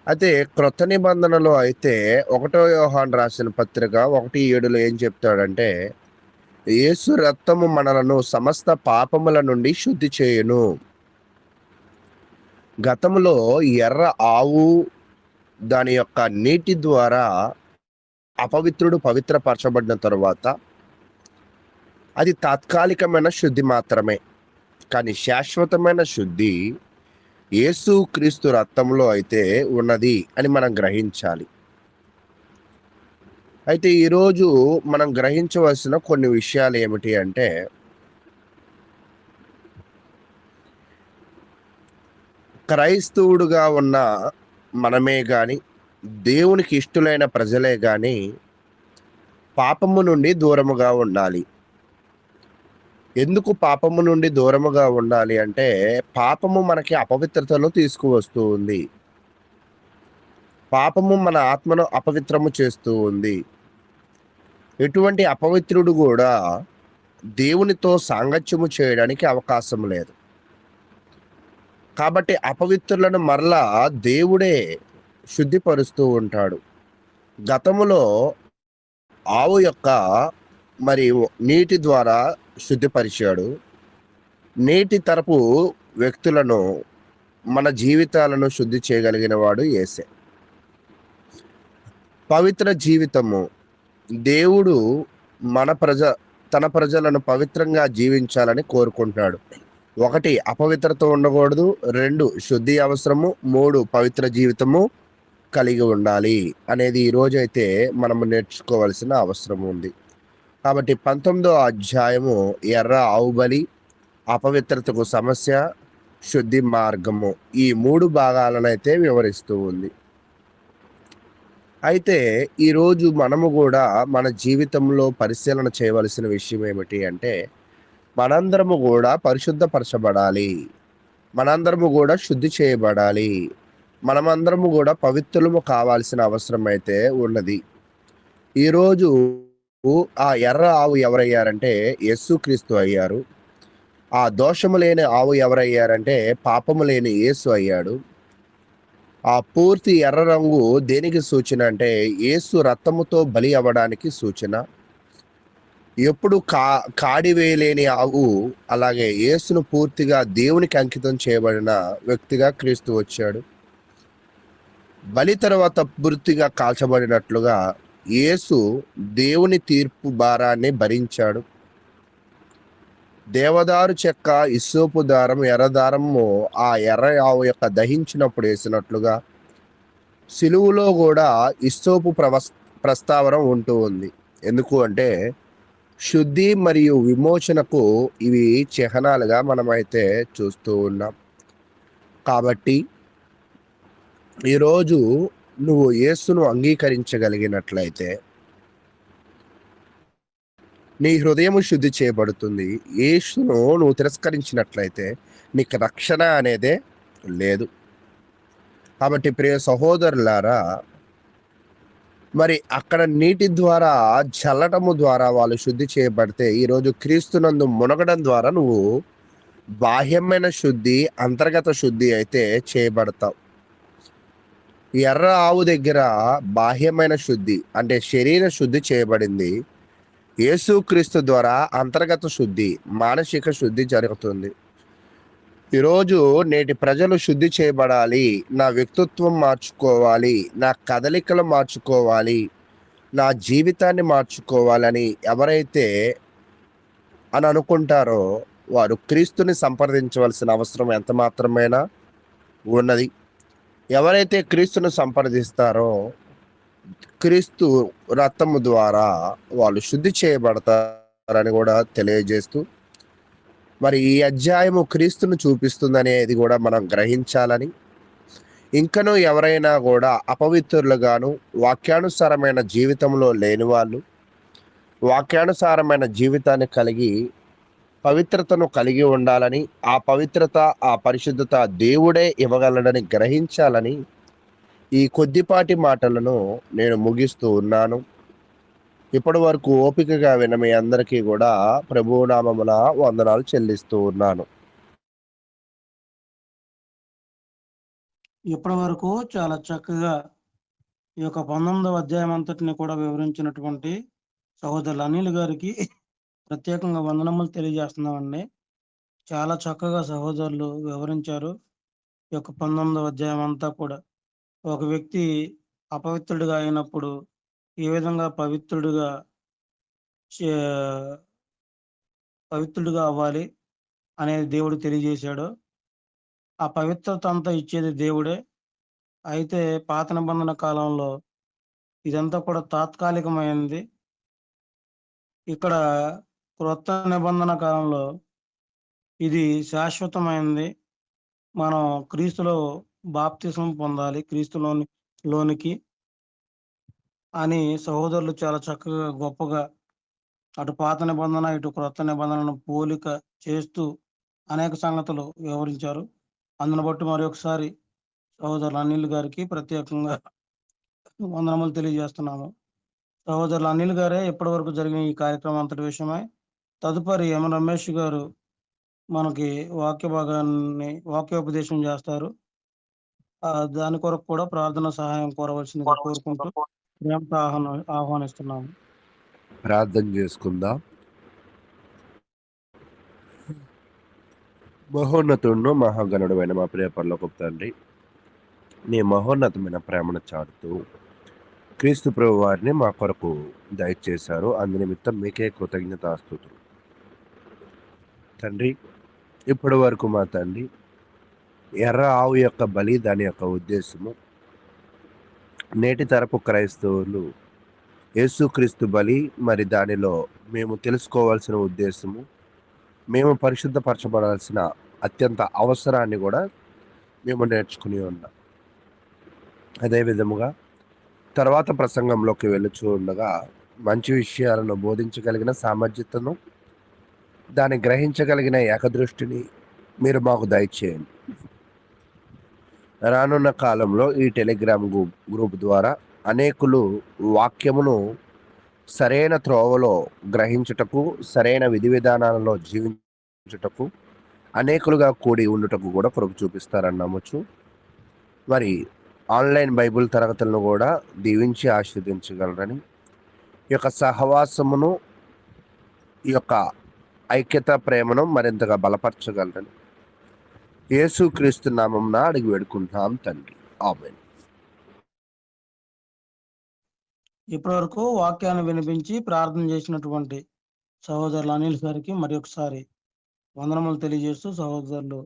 అయితే క్రొత్త నిబంధనలో అయితే 1 యోహాను రాసిన పత్రిక 1:7 ఏం చెప్తాడంటే, యేసు రక్తము మనలను సమస్త పాపముల నుండి శుద్ధి చేయును. గతంలో ఎర్ర ఆవు దాని యొక్క నీటి ద్వారా అపవిత్రుడు పవిత్రపరచబడిన తరువాత అది తాత్కాలికమైన శుద్ధి మాత్రమే, కానీ శాశ్వతమైన శుద్ధి యేసు క్రీస్తు రక్తంలో అయితే ఉన్నది అని మనం గ్రహించాలి. అయితే ఈరోజు మనం గ్రహించవలసిన కొన్ని విషయాలు ఏమిటి అంటే, క్రైస్తవుడుగా ఉన్న మనమే గాని, దేవునికి ఇష్టలైన ప్రజలే గాని పాపము నుండి దూరముగా ఉండాలి. ఎందుకు పాపము నుండి దూరముగా ఉండాలి అంటే, పాపము మనకి అపవిత్రతను తీసుకువస్తూ ఉంది. పాపము మన ఆత్మను అపవిత్రము చేస్తూ ఉంది. ఎటువంటి అపవిత్రుడు కూడా దేవునితో సాంగత్యము చేయడానికి అవకాశం లేదు. కాబట్టి అపవిత్రులను మరలా దేవుడే శుద్ధిపరుస్తూ ఉంటాడు. గతములో ఆవు యొక్క నీటి ద్వారా శుద్ధిపరిచాడు. నేటి తరపు వ్యక్తులను, మన జీవితాలను శుద్ధి చేయగలిగిన వాడు యేసే. పవిత్ర జీవితము, దేవుడు తన ప్రజలను పవిత్రంగా జీవించాలని కోరుకుంటున్నాడు. 1 అపవిత్రత ఉండకూడదు, 2 శుద్ధి అవసరము, 3 పవిత్ర జీవితము కలిగి ఉండాలి అనేది ఈరోజైతే మనము నేర్చుకోవాల్సిన అవసరం ఉంది. కాబట్టి 19వ అధ్యాయము ఎర్ర ఆవు బలి, అపవిత్రతకు సమస్య, శుద్ధి మార్గము, ఈ 3 భాగాలనైతే వివరిస్తూ ఉంది. అయితే ఈరోజు మనము కూడా మన జీవితంలో పరిశీలన చేయవలసిన విషయం ఏమిటి అంటే, మనందరము కూడా పరిశుద్ధపరచబడాలి, మనందరము కూడా శుద్ధి చేయబడాలి, మనమందరము కూడా పవిత్రులము కావాల్సిన అవసరం అయితే ఉన్నది. ఈరోజు ఆ ఎర్ర ఆవు ఎవరయ్యారంటే యేసుక్రీస్తు అయ్యారు. ఆ దోషము లేని ఆవు ఎవరయ్యారంటే పాపము లేని యేసు అయ్యాడు. ఆ పూర్తి ఎర్ర రంగు దేనికి సూచన అంటే యేసు రక్తముతో బలి అవ్వడానికి సూచన. ఎప్పుడు కాడి వేయలేని ఆవు, అలాగే యేసును పూర్తిగా దేవునికి అంకితం చేయబడిన వ్యక్తిగా క్రీస్తు వచ్చాడు. బలి తర్వాత పూర్తిగా కాల్చబడినట్లుగా యేసు దేవుని తీర్పు భారాన్ని భరించాడు. దేవదారు చెక్క, ఇస్సోపు దారం, ఎర్రదారము ఆ ఎర్ర ఆవు యొక్క దహించినప్పుడు వేసినట్లుగా సిలువులో కూడా ఇస్సోపు ప్రస్తావన ఉంటూ ఉంది. ఎందుకు అంటే శుద్ధి మరియు విమోచనకు ఇవి చిహ్నాలుగా మనమైతే చూస్తూ ఉన్నాం. కాబట్టి ఈరోజు నువ్వు యేసును అంగీకరించగలిగినట్లయితే నీ హృదయం శుద్ధి చేయబడుతుంది. యేసును నువ్వు తిరస్కరించినట్లయితే నీకు రక్షణ అనేదే లేదు. కాబట్టి ప్రియ సహోదరులారా, అక్కడ నీటి ద్వారా చల్లటము ద్వారా వాళ్ళు శుద్ధి చేయబడితే, ఈరోజు క్రీస్తునందు మునగడం ద్వారా నువ్వు బాహ్యమైన శుద్ధి, అంతర్గత శుద్ధి అయితే చేయబడతావు. ఎర్ర ఆవు దగ్గర బాహ్యమైన శుద్ధి అంటే శరీర శుద్ధి చేయబడింది. యేసుక్రీస్తు ద్వారా అంతర్గత శుద్ధి, మానసిక శుద్ధి జరుగుతుంది. ఈరోజు నేటి ప్రజలు శుద్ధి చేయబడాలి, నా వ్యక్తిత్వం మార్చుకోవాలి, నా కదలికలు మార్చుకోవాలి, నా జీవితాన్ని మార్చుకోవాలని ఎవరైతే అని అనుకుంటారో వారు క్రీస్తుని సంప్రదించవలసిన అవసరం ఎంత మాత్రమేనా ఉన్నది. ఎవరైతే క్రీస్తును సంప్రదిస్తారో క్రీస్తు రక్తము ద్వారా వాళ్ళు శుద్ధి చేయబడతారని కూడా తెలియజేస్తూ, మరి ఈ అధ్యాయము క్రీస్తును చూపిస్తుందనేది కూడా మనం గ్రహించాలని, ఇంకనూ ఎవరైనా కూడా అపవిత్రులుగాను, వాక్యానుసారమైన జీవితంలో లేని వాళ్ళు, వాక్యానుసారమైన జీవితాన్ని కలిగి పవిత్రతను కలిగి ఉండాలని, ఆ పవిత్రత, ఆ పరిశుద్ధత దేవుడే ఇవ్వగలడని గ్రహించాలని ఈ కొద్దిపాటి మాటలను నేను ముగిస్తూ ఉన్నాను. ఇప్పటి వరకు ఓపికగా విన్న మీ అందరికీ కూడా ప్రభువు నామమున వందనాలు చెల్లిస్తూ ఉన్నాను. ఇప్పటి వరకు చాలా చక్కగా ఈ యొక్క 19వ అధ్యాయం అంతటిని కూడా వివరించినటువంటి సహోదరులు అనిల్ గారికి ప్రత్యేకంగా వందనములు తెలియజేస్తున్నామండి. చాలా చక్కగా సహోదరులు వివరించారు. ఈ యొక్క 19వ అధ్యాయం అంతా కూడా ఒక వ్యక్తి అపవిత్రుడిగా అయినప్పుడు ఏ విధంగా పవిత్రుడిగా అవ్వాలి అనేది దేవుడు తెలియజేశాడు. ఆ పవిత్రత అంతా ఇచ్చేది దేవుడే. అయితే పాత నిబంధన కాలంలో ఇదంతా కూడా తాత్కాలికమైనది. ఇక్కడ క్రొత్త నిబంధన కాలంలో ఇది శాశ్వతమైనది. మనం క్రీస్తులో బాప్తిసం పొందాలి, లోనికి అని సహోదరులు చాలా చక్కగా గొప్పగా అటు పాత నిబంధన, ఇటు క్రొత్త నిబంధనను పోలిక చేస్తూ అనేక సంగతులు వివరించారు. అందును బట్టి మరొకసారి సహోదరులు అనిల్ గారికి ప్రత్యేకంగా వందనములు తెలియజేస్తున్నాము. సహోదరులు అనిల్ గారే ఇప్పటి వరకు జరిగిన ఈ కార్యక్రమం అంతటి విషయమై తదుపరి ఎం రమేష్ గారు మనకి వాక్యోపదేశం చేస్తారు. దాని కొరకు కూడా ప్రార్థన సహాయం కోరవలసిందిగా కోరుకుంటూ ప్రేమతో ఆహ్వానిస్తున్నాము. ప్రార్థన చేసుకుందాం. మహోన్నతుడు, మహాగణుడైన మా ప్రియ పరలోకపు తండ్రి, నీ మహోన్నతమైన ప్రేమను చాటుతూ క్రీస్తు ప్రభు వారిని మా కొరకు దయచేశారు. అందునిమిత్తం మీకే కృతజ్ఞతాస్తుతులు తండ్రి. ఇప్పటి వరకు మా తండ్రి ఎర్ర ఆవు యొక్క బలి, దాని యొక్క ఉద్దేశము, నేటి తరపు క్రైస్తవులు యేసుక్రీస్తు బలి, మరి దానిలో మేము తెలుసుకోవాల్సిన ఉద్దేశము, మేము పరిశుద్ధపరచబడాల్సిన అత్యంత అవసరాన్ని కూడా మేము నేర్చుకుని ఉన్నాం. అదే విధముగా తర్వాత ప్రసంగంలోకి వెళ్ళుచూ ఉండగా మంచి విషయాలను బోధించగలిగిన సామర్థ్యతను, దాన్ని గ్రహించగలిగిన ఏకదృష్టిని మీరు మాకు దయచేయండి. రానున్న కాలంలో ఈ టెలిగ్రామ్ గ్రూప్ ద్వారా అనేకులు వాక్యమును సరైన త్రోవలో గ్రహించుటకు, సరైన విధి విధానాలలో జీవించుటకు, అనేకులుగా కూడి ఉండుటకు కూడా కృప చూపిస్తారని నమ్మచ్చు. మరి ఆన్లైన్ బైబిల్ తరగతులను కూడా దీవించి ఆశీర్వదించగలరని, ఈ యొక్క సహవాసమును, ఈ యొక్క ఐక్యత, ప్రేమను మరింతగా బలపరచగలరని యేసుక్రీస్తు నామమున అడిగి వేడుకుంటున్నాం తండ్రి. ఆమేన్. ఇప్పటి వరకు వాక్యాన్ని వినిపించి ప్రార్థన చేసినటువంటి సహోదరులు అనిల్ గారికి మరి ఒకసారి వందనములు తెలియజేస్తూ, సహోదరులు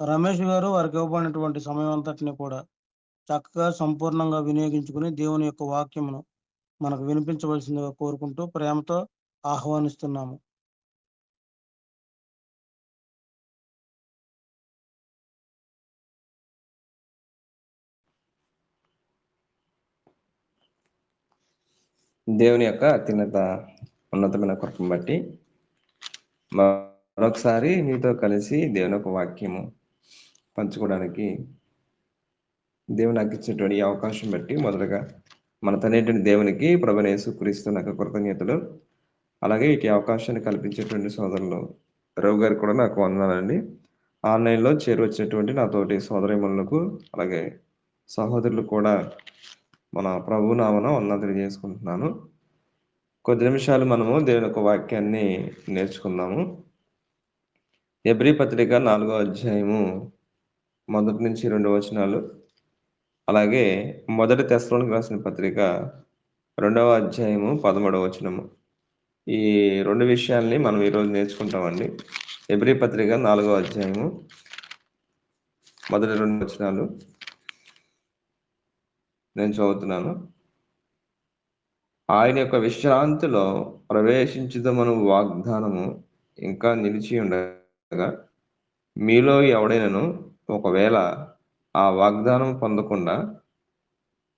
రమేష్ గారు వారికి ఇవ్వబడినటువంటి సమయం అంతటిని కూడా చక్కగా సంపూర్ణంగా వినియోగించుకుని దేవుని యొక్క వాక్యమును మనకు వినిపించవలసిందిగా కోరుకుంటూ ప్రేమతో ఆహ్వానిస్తున్నాము. దేవుని యొక్క అత్యున్నత ఉన్నతమైన కృపను బట్టి మరొకసారి మీతో కలిసి దేవుని యొక్క వాక్యము పంచుకోవడానికి దేవుని నాకు ఇచ్చినటువంటి అవకాశం బట్టి మొదటగా మన తండ్రి దేవునికి ప్రభువైన యేసుక్రీస్తు నాకు కృతజ్ఞతలు. అలాగే ఇటు అవకాశాన్ని కల్పించేటువంటి సోదరులు రవి గారికి కూడా నాకు వందనాలండి. ఆన్లైన్లో చేరువచ్చినటువంటి నాతోటి సోదరిమణులకు అలాగే సహోదరులు కూడా మన ప్రభు నామన వందనాలు తెలియజేసుకుంటున్నాను. కొద్ది నిమిషాలు మనము దేవుని యొక్క వాక్యాన్ని నేర్చుకుందాము. హెబ్రీ పత్రిక 4వ అధ్యాయము 1 నుంచి 2 వచనాలు, అలాగే మొదటి తెస్సలోనికీయులకు రాసిన పత్రిక 2వ అధ్యాయము 13వ వచనము. ఈ 2 విషయాల్ని మనం ఈరోజు నేర్చుకుంటామండి. హెబ్రీ పత్రిక 4వ అధ్యాయము మొదటి 2 వచనాలు నేను చదువుతున్నాను. ఆయన యొక్క విశ్రాంతిలో ప్రవేశించుదమను వాగ్దానము ఇంకా నిలిచి ఉండగా ఏమనగా, మీలో ఎవడైనను ఒకవేళ ఆ వాగ్దానం పొందకుండా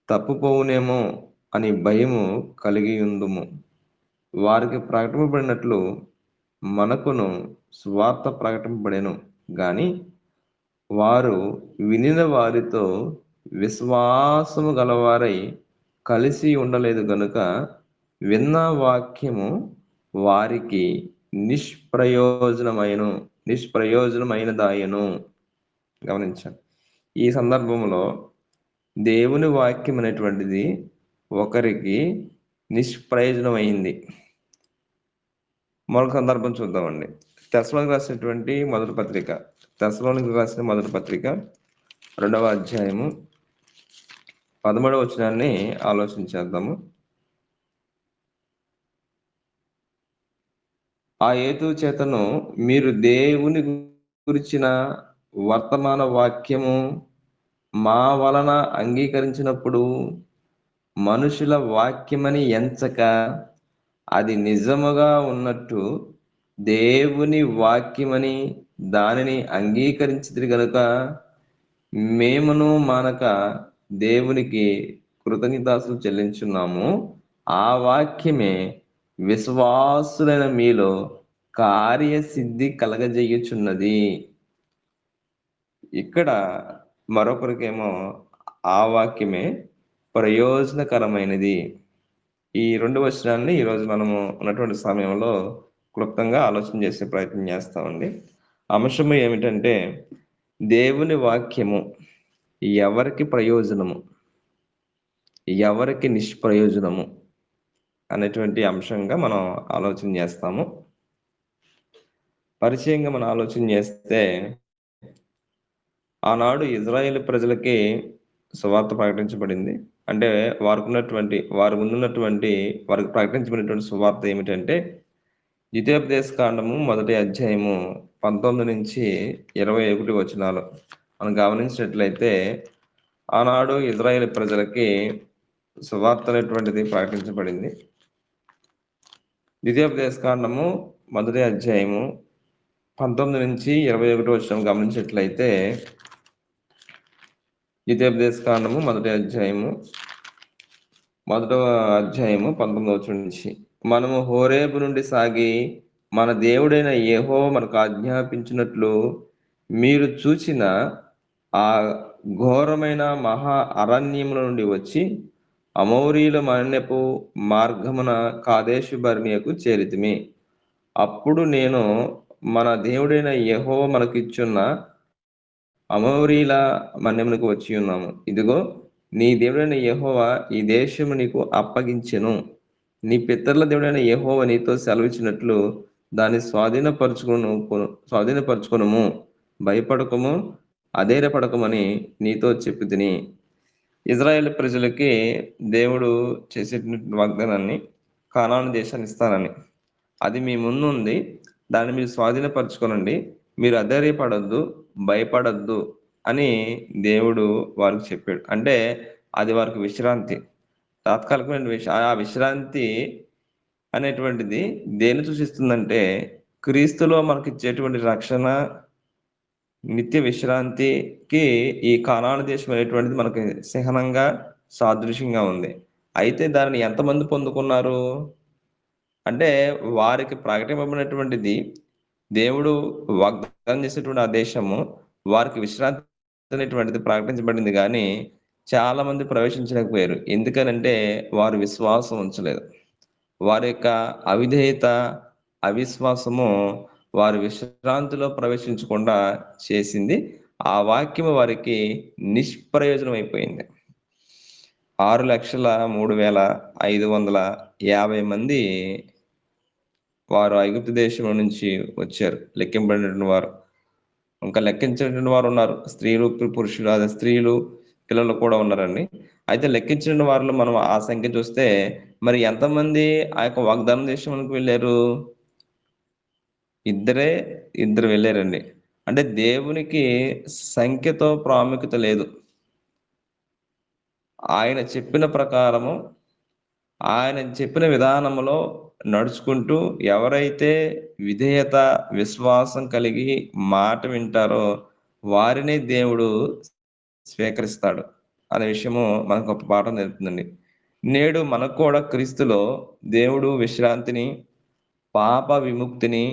తప్పుపోవునేమో అని భయము కలిగి ఉందుము. వారికి ప్రకటింపబడినట్లు మనకును సువార్త ప్రకటింపబడెను గాని వారు వినిన వారితో విశ్వాసము గలవారై కలిసి ఉండలేదు గనుక విన్న వాక్యము వారికి నిష్ప్రయోజనమైనదాయను. గమనించండి, ఈ సందర్భంలో దేవుని వాక్యం అనేటువంటిది ఒకరికి నిష్ప్రయోజనమైంది. మరొక సందర్భం చూద్దామండి. తెస్సలోనికీయులకు రాసినటువంటి మొదటి పత్రిక, తెస్సలోనికీయులకు రాసిన మొదటి పత్రిక 2వ అధ్యాయము 13వ వచనాన్ని ఆలోచించేద్దాము. ఆ హేతువు చేతను మీరు దేవుని గురించిన వర్తమాన వాక్యము మా వలన అంగీకరించినప్పుడు మనుషుల వాక్యమని ఎంచక అది నిజముగా ఉన్నట్టు దేవుని వాక్యమని దానిని అంగీకరించితిరి గనుక మేమును మానక దేవునికి కృతజ్ఞతాస్తులు చెల్లించున్నాము. ఆ వాక్యమే విశ్వాసులైన మీలో కార్యసిద్ధి కలగజేయుచున్నది. ఇక్కడ మరొకరికేమో ఆ వాక్యమే ప్రయోజనకరమైనది. ఈ 2 వచనాన్ని ఈరోజు మనము ఉన్నటువంటి సమయంలో క్లుప్తంగా ఆలోచన చేసే ప్రయత్నం చేస్తామండి. అంశము ఏమిటంటే, దేవుని వాక్యము ఎవరికి ప్రయోజనము, ఎవరికి నిష్ప్రయోజనము అనేటువంటి అంశంగా మనం ఆలోచన చేస్తాము. పరిచయంగా మనం ఆలోచన చేస్తే, ఆనాడు ఇజ్రాయేల్ ప్రజలకి సువార్త ప్రకటించబడింది. అంటే వారి ముందున్నటువంటి వారికి ప్రకటించబడినటువంటి సువార్త ఏమిటంటే, ద్వితీయోపదేశకాండము 1వ అధ్యాయము 19 నుంచి 21 వచనాలు మనం గమనించినట్లయితే, ఆనాడు ఇజ్రాయేల్ ప్రజలకి సువార్త అనేటువంటిది ప్రకటించబడింది. ద్వితీయోపదేశకాండము 1వ అధ్యాయము 19 నుంచి 21 వచనం గమనించినట్లయితే, ద్వితీయోపదేశకాండము 1వ అధ్యాయము 19వ వచనం నుంచి, మనము హోరేబు నుండి సాగి మన దేవుడైన యెహోవా మనకు ఆజ్ఞాపించినట్లు మీరు చూచిన ఆ ఘోరమైన మహా అరణ్యముల నుండి వచ్చి అమోరీల మన్యపు మార్గమున కాదేషు బర్నియకు చేరితిమి. అప్పుడు నేను మన దేవుడైన యెహోవా మనకిచ్చున్న అమోరీల మన్యమునకు వచ్చి ఉన్నాము. ఇదిగో, నీ దేవుడైన యెహోవా ఈ దేశము నీకు అప్పగించెను. నీ పితరుల దేవుడైన యెహోవా నీతో సెలవిచ్చినట్లు దాన్ని స్వాధీనపరచుకొనుము. భయపడకము, అధైర్యపడకమని నీతో చెప్పుతిని. ఇజ్రాయేల్ ప్రజలకి దేవుడు చేసేటువంటి వాగ్దానాన్ని, కానాను దేశాన్ని ఇస్తానని, అది మీ ముందుంది, దాన్ని మీరు స్వాధీనపరచుకోనండి, మీరు అధైర్యపడద్దు, భయపడద్దు అని దేవుడు వారికి చెప్పాడు. అంటే అది వారికి విశ్రాంతి, తాత్కాలికమైన ఆ విశ్రాంతి అనేటువంటిది దేన్ని సూచిస్తుందంటే, క్రీస్తులో మనకి ఇచ్చేటువంటి రక్షణ, నిత్య విశ్రాంతికి ఈ కానాను దేశం అనేటువంటిది మనకి చిహ్నంగా, సాదృశ్యంగా ఉంది. అయితే దానిని ఎంతమంది పొందుకున్నారు అంటే, వారికి ప్రకటింపబడినటువంటిది, దేవుడు వాగ్దానం చేసేటువంటి ఆ దేశము వారికి విశ్రాంతి అనేటువంటిది ప్రకటించబడింది, కానీ చాలా మంది ప్రవేశించలేకపోయారు. ఎందుకనంటే వారు విశ్వాసం ఉంచలేదు. వారి యొక్క అవిధేయత, అవిశ్వాసము వారి విశ్రాంతిలో ప్రవేశించకుండా చేసింది. ఆ వాక్యము వారికి నిష్ప్రయోజనం అయిపోయింది. 6,03,550 మంది వారు ఐగుప్తు దేశం నుంచి వచ్చారు, లెక్కింపబడినటువంటి వారు. ఇంకా లెక్కించినటువంటి వారు ఉన్నారు, స్త్రీలు, పురుషులు, అదే స్త్రీలు, పిల్లలు కూడా ఉన్నారండి. అయితే లెక్కించిన వారిలో మనం ఆ సంఖ్య చూస్తే, మరి ఎంతమంది ఆ యొక్క వాగ్దాన దేశంలోకి వెళ్ళారు? ఇద్దరు వెళ్ళారండి. అంటే దేవునికి సంఖ్యతో ప్రాముఖ్యత లేదు. ఆయన చెప్పిన ప్రకారము ఆయన చెప్పిన విధానంలో నడుచుకుంటూ ఎవరైతే విధేయత, విశ్వాసం కలిగి మాట వింటారో వారిని దేవుడు స్వీకరిస్తాడు అనే విషయము మనకు ఒక పాఠం నేర్పుతుందండి. నేడు మనకు కూడా క్రీస్తులో దేవుడు విశ్రాంతిని, పాప విముక్తిని,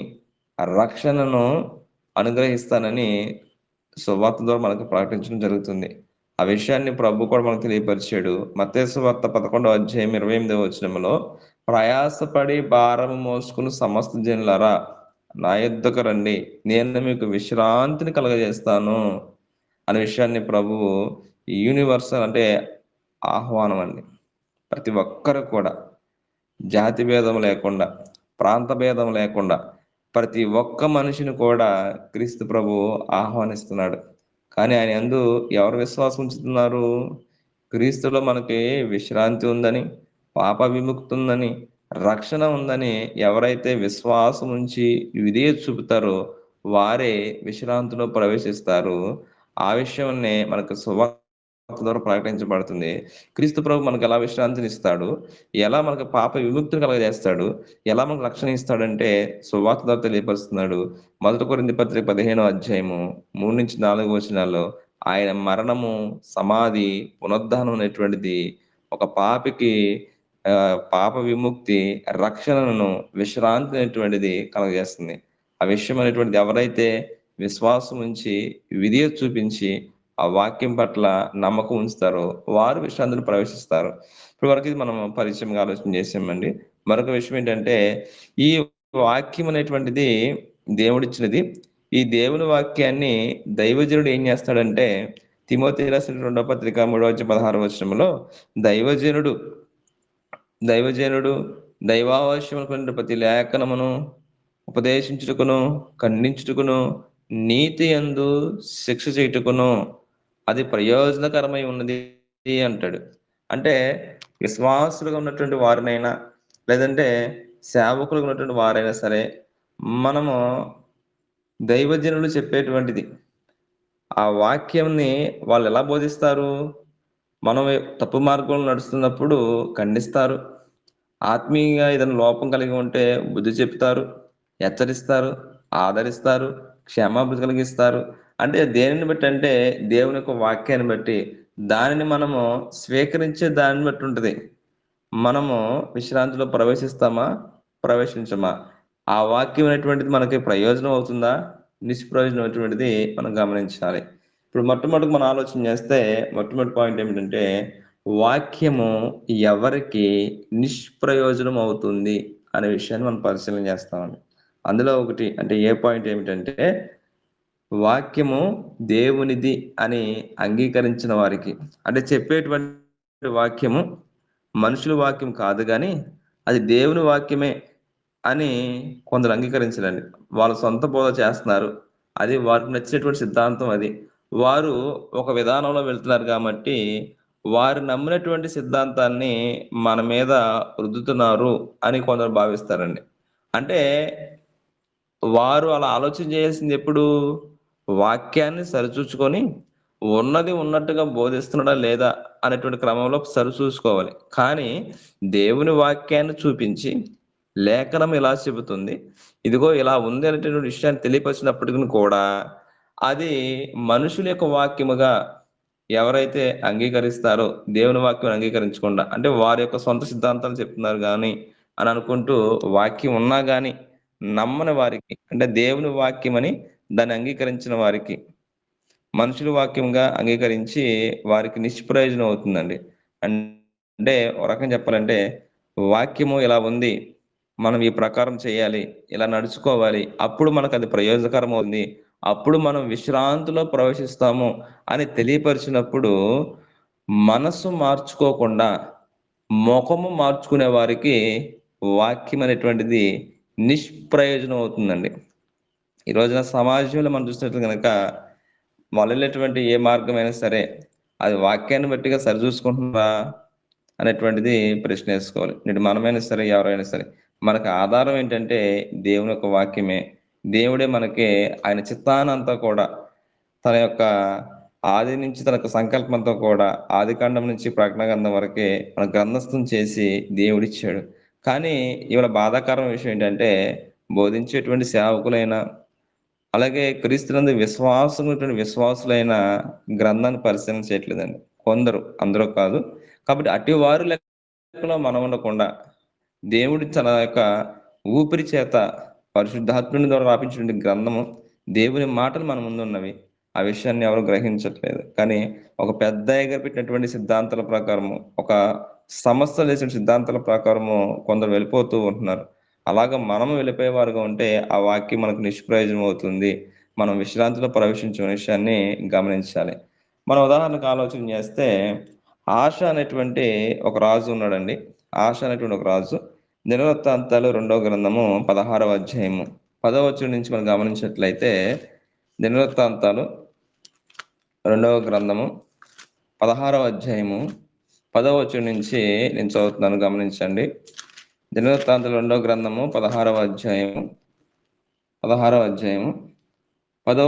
రక్షణను అనుగ్రహిస్తానని సువార్త ద్వారా మనకు ప్రకటించడం జరుగుతుంది. ఆ విషయాన్ని ప్రభు కూడా మనకు తెలియపరిచాడు. మత్తయి సువార్త 11వ అధ్యాయం 28వ వచనంలో, ప్రయాసపడి భారము మోసుకుని సమస్త జనులారా నా యొద్దకు రండి, నేను మీకు విశ్రాంతిని కలుగజేస్తాను అనే విషయాన్ని ప్రభువు యూనివర్సల్ అంటే ఆహ్వానం అండి. ప్రతి ఒక్కరు కూడా జాతి భేదం లేకుండా, ప్రాంత భేదం లేకుండా ప్రతి ఒక్క మనిషిని కూడా క్రీస్తు ప్రభు ఆహ్వానిస్తున్నాడు. కానీ ఆయన యందు ఎవరు విశ్వాసం ఉంచుతున్నారు? క్రీస్తులో మనకి విశ్రాంతి ఉందని, పాప విముక్తి ఉందని, రక్షణ ఉందని ఎవరైతే విశ్వాసం ఉంచి విధేయత చూపుతారో వారే విశ్రాంతిలో ప్రవేశిస్తారు. ఆ విషయాన్నే మనకు సువార్త ద్వారా ప్రకటించబడుతుంది. క్రీస్తు ప్రభు మనకు ఎలా విశ్రాంతిని ఇస్తాడు, ఎలా మనకు పాప విముక్తిని కలగజేస్తాడు, ఎలా మనకు రక్షణ ఇస్తాడంటే సువార్త ద్వారా తెలియపరుస్తున్నాడు. 1 కొరింథీ పత్రిక 15వ అధ్యాయము 3-4 వచనాల్లో ఆయన మరణము, సమాధి, పునరుద్ధానం అనేటువంటిది ఒక పాపికి పాప విముక్తి, రక్షణను, విశ్రాంతి అనేటువంటిది కలగజేస్తుంది. ఆ విషయం అనేటువంటిది ఎవరైతే విశ్వాసం ఉంచి విధేయత చూపించి ఆ వాక్యం పట్ల నమ్మకం ఉంచుతారో వారు విశ్రాంతిని ప్రవేశిస్తారు. ఇప్పటి వరకు ఇది మనం పరిచయంగా ఆలోచన చేసామండి. మరొక విషయం ఏంటంటే, ఈ వాక్యం అనేటువంటిది దేవుడిచ్చినది. ఈ దేవుని వాక్యాన్ని దైవజనుడు ఏం చేస్తాడంటే, తిమోతి రాసిన 2వ పత్రిక 3వ అధ్యాయం 16వ వచనంలో దైవజనుడు దైవావశ్యమైన ప్రతి లేఖనమును ఉపదేశించుటకును, ఖండించుటకును, నీతి యందు శిక్ష చేయుటకును అది ప్రయోజనకరమై ఉన్నది అంటాడు. అంటే విశ్వాసులుగా ఉన్నటువంటి వారినైనా, లేదంటే సేవకులుగా ఉన్నటువంటి వారైనా సరే, మనము దైవజనులు చెప్పేటువంటిది ఆ వాక్యంని వాళ్ళు ఎలా బోధిస్తారు? మనం తప్పు మార్గంలో నడుస్తున్నప్పుడు ఖండిస్తారు. ఆత్మీయంగా ఏదైనా లోపం కలిగి ఉంటే బుద్ధి చెప్తారు, హెచ్చరిస్తారు, ఆదరిస్తారు, క్షమాపణ కలిగిస్తారు. అంటే దేనిని బట్టి అంటే దేవుని యొక్క వాక్యాన్ని బట్టి, దానిని మనము స్వీకరించే దాన్ని బట్టి ఉంటుంది. మనము విశ్రాంతిలో ప్రవేశిస్తామా, ప్రవేశించమా? ఆ వాక్యం అనేటువంటిది మనకి ప్రయోజనం అవుతుందా, నిష్ప్రయోజనం అనేటువంటిది మనం గమనించాలి. ఇప్పుడు మొట్టమొదటి మనం ఆలోచన చేస్తే మొట్టమొదటి పాయింట్ ఏమిటంటే, వాక్యము ఎవరికి నిష్ప్రయోజనం అవుతుంది అనే విషయాన్ని మనం పరిశీలన చేస్తామండి. అందులో ఒకటి అంటే ఏ పాయింట్ ఏమిటంటే, వాక్యము దేవునిది అని అంగీకరించిన వారికి, అంటే చెప్పేటువంటి వాక్యము మనుషుల వాక్యం కాదు కానీ అది దేవుని వాక్యమే అని కొందరు అంగీకరించరండి. వాళ్ళ సొంత బోధ చేస్తున్నారు, అది వారికి నచ్చినటువంటి సిద్ధాంతం, అది వారు ఒక విధానంలో వెళ్తున్నారు కాబట్టి వారు నమ్మినటువంటి సిద్ధాంతాన్ని మన మీద రుద్దుతున్నారు అని కొందరు భావిస్తారండి. అంటే వారు అలా ఆలోచన చేయాల్సింది ఎప్పుడు? వాక్యాన్ని సరిచూచుకొని ఉన్నది ఉన్నట్టుగా బోధిస్తున్నాడా లేదా అనేటువంటి క్రమంలో సరిచూసుకోవాలి. కానీ దేవుని వాక్యాన్ని చూపించి లేఖనం ఇలా చెబుతుంది, ఇదిగో ఇలా ఉంది అనేటువంటి విషయాన్ని తెలియపరిచినప్పటికీ కూడా అది మనుషుల యొక్క వాక్యముగా ఎవరైతే అంగీకరిస్తారో, దేవుని వాక్యం అంగీకరించకుండా, అంటే వారి యొక్క సొంత సిద్ధాంతాలు చెప్తున్నారు కానీ అని అనుకుంటూ వాక్యం ఉన్నా కానీ నమ్మని వారికి, అంటే దేవుని వాక్యం అని దాన్ని అంగీకరించిన వారికి మనుషుల వాక్యంగా అంగీకరించి వారికి నిష్ప్రయోజనం అవుతుందండి. అంటే ఒక రకంగా చెప్పాలంటే, వాక్యము ఇలా ఉంది, మనం ఈ ప్రకారం చేయాలి, ఇలా నడుచుకోవాలి, అప్పుడు మనకు అది ప్రయోజనకరం అవుతుంది, అప్పుడు మనం విశ్రాంతిలో ప్రవేశిస్తాము అని తెలియపరిచినప్పుడు మనసు మార్చుకోకుండా ముఖము మార్చుకునే వారికి వాక్యం అనేటువంటిది నిష్ప్రయోజనం అవుతుందండి. ఈ రోజున సమాజంలో మనం చూసినట్లు కనుక వాళ్ళు వెళ్ళేటువంటి ఏ మార్గమైనా సరే అది వాక్యాన్ని బట్టిగా సరిచూసుకుంటున్నారా అనేటువంటిది ప్రశ్న వేసుకోవాలి. నేడు మనమైనా సరే, ఎవరైనా సరే, మనకు ఆధారం ఏంటంటే దేవుని యొక్క వాక్యమే. దేవుడే మనకి ఆయన చిత్తానంతా కూడా తన యొక్క ఆది నుంచి తనకు సంకల్పంతో కూడా ఆదికాండం నుంచి ప్రకటన గ్రంథం వరకే మన గ్రంథస్థం చేసి దేవుడిచ్చాడు. కానీ ఇవాళ బాధాకరమైన విషయం ఏంటంటే బోధించేటువంటి సేవకులైన అలాగే క్రీస్తునందు విశ్వాసులైన గ్రంథాన్ని పరిశీలన చేయట్లేదండి. కొందరు, అందరూ కాదు. కాబట్టి అటు వారి లెక్కలో మనం ఉండకుండా దేవుడి తన యొక్క ఊపిరి చేత పరిశుద్ధాత్ముని ద్వారా రాపించినటువంటి గ్రంథము, దేవుని మాటలు మన ముందు ఉన్నవి. ఆ విషయాన్ని ఎవరు గ్రహించట్లేదు. కానీ ఒక పెద్ద పెట్టినటువంటి సిద్ధాంతాల ప్రకారము, ఒక సంస్థలు వేసిన సిద్ధాంతాల ప్రకారము కొందరు వెళ్ళిపోతూ ఉంటున్నారు. అలాగా మనం వెళ్ళిపోయేవారుగా ఉంటే ఆ వాక్యం మనకు నిష్ప్రయోజనం అవుతుంది. మనం విశ్రాంతిలో ప్రవేశించిన విషయాన్ని గమనించాలి. మన ఉదాహరణకు ఆలోచన చేస్తే ఆశ అనేటువంటి ఒక రాజు ఉన్నాడండి. ఆశ అనేటువంటి ఒక రాజు. దినవృత్తాంతాలు 2వ గ్రంథము 16వ అధ్యాయము 10వ వచనం నుంచి మనం గమనించినట్లయితే, దినవృత్తాంతాలు 2వ గ్రంథము 16వ అధ్యాయము 10వ వచనం నుంచి నేను చదువుతున్నాను, గమనించండి. దినవృత్తాంతాలు 2వ గ్రంథము 16వ అధ్యాయము 10వ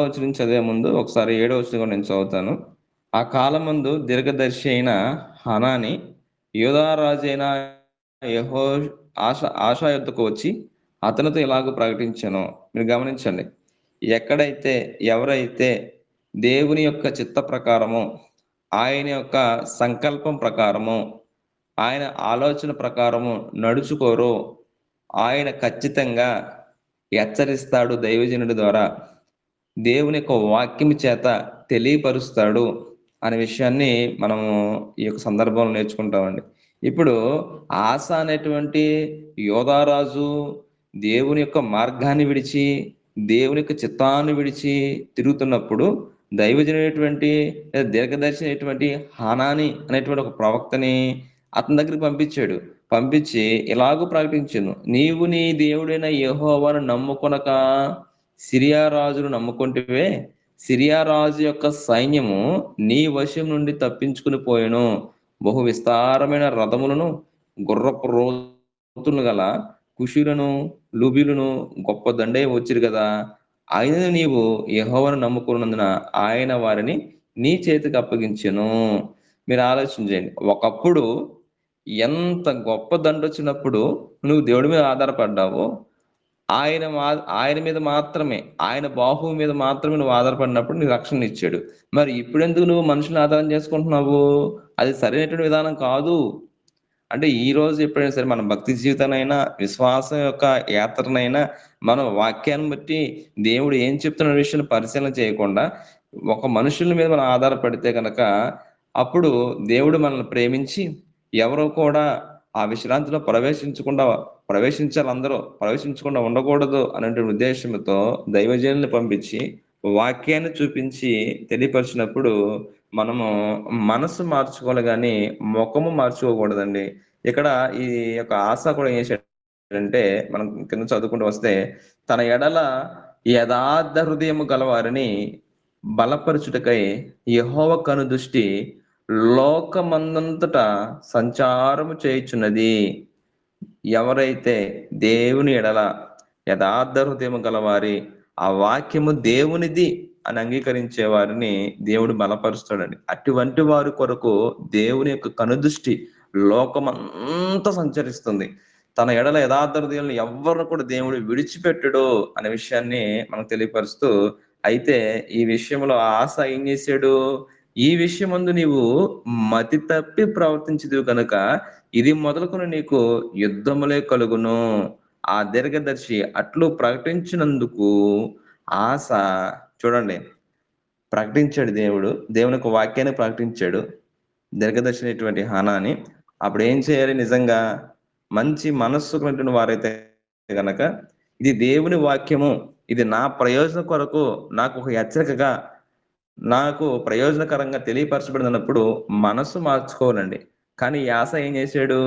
వచనం నుంచి చదివే ముందు ఒకసారి 7వ వచనం కూడా నేను చదువుతాను. ఆ కాలమందు దీర్ఘదర్శి అయిన హనాని యూదారాజైన ఆశా యొద్దకు వచ్చి అతనితో ఇలాగ ప్రకటించాను. మీరు గమనించండి, ఎవరైతే దేవుని యొక్క చిత్త ప్రకారము, ఆయన యొక్క సంకల్పం ప్రకారము, ఆయన ఆలోచన ప్రకారము నడుచుకోరో ఆయన ఖచ్చితంగా హెచ్చరిస్తాడు. దైవజనుడి ద్వారా దేవుని యొక్క వాక్యం చేత తెలియపరుస్తాడు అనే విషయాన్ని మనము ఈ యొక్క సందర్భంలో నేర్చుకుంటామండి. ఇప్పుడు ఆశ అనేటువంటి యోధారాజు దేవుని యొక్క మార్గాన్ని విడిచి, దేవుని యొక్క చిత్తాన్ని విడిచి తిరుగుతున్నప్పుడు దైవజనటువంటి దీర్ఘదర్శి అయినటువంటి హనాని అనేటువంటి ఒక ప్రవక్తని అతని దగ్గరికి పంపించి ఇలాగూ ప్రకటించాను, నీవు నీ దేవుడైన యెహోవాను నమ్ముకొనక సిరియా రాజును నమ్ముకుంటేవే, సిరియా రాజు యొక్క సైన్యము నీ వశం నుండి తప్పించుకుని పోయెను. బహు విస్తారమైన రథములను, గుర్రపు రోతులను గల కుషులను, లుబిలను గొప్ప దండే వచ్చిరు కదా. ఆయన నీవు యెహోవాను నమ్ముకున్నందున ఆయన వారిని నీ చేతికి అప్పగించెను. మీరు ఆలోచించండి, ఒకప్పుడు ఎంత గొప్ప దండొచ్చినప్పుడు నువ్వు దేవుడి మీద ఆధారపడ్డావో, ఆయన మీద మాత్రమే, ఆయన బాహువు మీద మాత్రమే నువ్వు ఆధారపడినప్పుడు నీకు రక్షణ ఇచ్చాడు. మరి ఇప్పుడెందుకు నువ్వు మనుషులను ఆధారం చేసుకుంటున్నావు? అది సరైనటువంటి విధానం కాదు. అంటే ఈ రోజు ఎప్పుడైనా సరే మన భక్తి జీవితానైనా, విశ్వాసం యొక్క యాత్రనైనా, మనం వాక్యాన్ని బట్టి దేవుడు ఏం చెప్తున్న విషయాన్ని పరిశీలన చేయకుండా ఒక మనుషుల మీద మనం ఆధారపడితే కనుక అప్పుడు దేవుడు మనల్ని ప్రేమించి ఎవరో కూడా ఆ విశ్రాంతిలో ప్రవేశించకుండా ఉండకూడదు అనే ఉద్దేశంతో దైవజనుల్ని పంపించి వాక్యాన్ని చూపించి తెలియపరిచినప్పుడు మనము మనసు మార్చుకోవాలి కానీ ముఖము మార్చుకోకూడదండి. ఇక్కడ ఈ యొక్క ఆశ కూడా ఏం చేశాడంటే, మనం కింద చదువుకుంటూ వస్తే, తన ఎడల యథార్థ హృదయము గలవారిని బలపరచుటకై యెహోవా కను దృష్టి లోకమందంతటా సంచారము చేయుచున్నది. ఎవరైతే దేవుని ఎడల యథార్థ హృదయము గలవారి, ఆ వాక్యము దేవునిది అని అంగీకరించే వారిని దేవుడు బలపరుస్తాడండి. అటువంటి వారి కొరకు దేవుని యొక్క కనుదృష్టి లోకమంతా సంచరిస్తుంది. తన ఎడల యథార్థ హృదయాలను ఎవరిని కూడా దేవుడు విడిచిపెట్టడు అనే విషయాన్ని మనకు తెలియపరుస్తూ, అయితే ఈ విషయంలో ఆశ ఏం చేశాడు? ఈ విషయమందు నీవు మతి తప్పి ప్రవర్తించదు కనుక ఇది మొదలుకొని నీకు యుద్ధములే కలుగును. ఆ దీర్ఘదర్శి అట్లు ప్రకటించినందుకు ఆశ, చూడండి, ప్రకటించాడు దేవుడు, దేవుని యొక్క వాక్యాన్ని ప్రకటించాడు దీర్ఘదర్శి అనేటువంటి హనాని. అప్పుడు ఏం చేయాలి? నిజంగా మంచి మనస్సు కలిగిన వారైతే గనక ఇది దేవుని వాక్యము, ఇది నా ప్రయోజనం కొరకు, నాకు ఒక హెచ్చరికగా, నాకు ప్రయోజనకరంగా తెలియపరచబడినప్పుడు మనసు మార్చుకోవాలండి. కానీ ఆశ ఏం చేశాడు?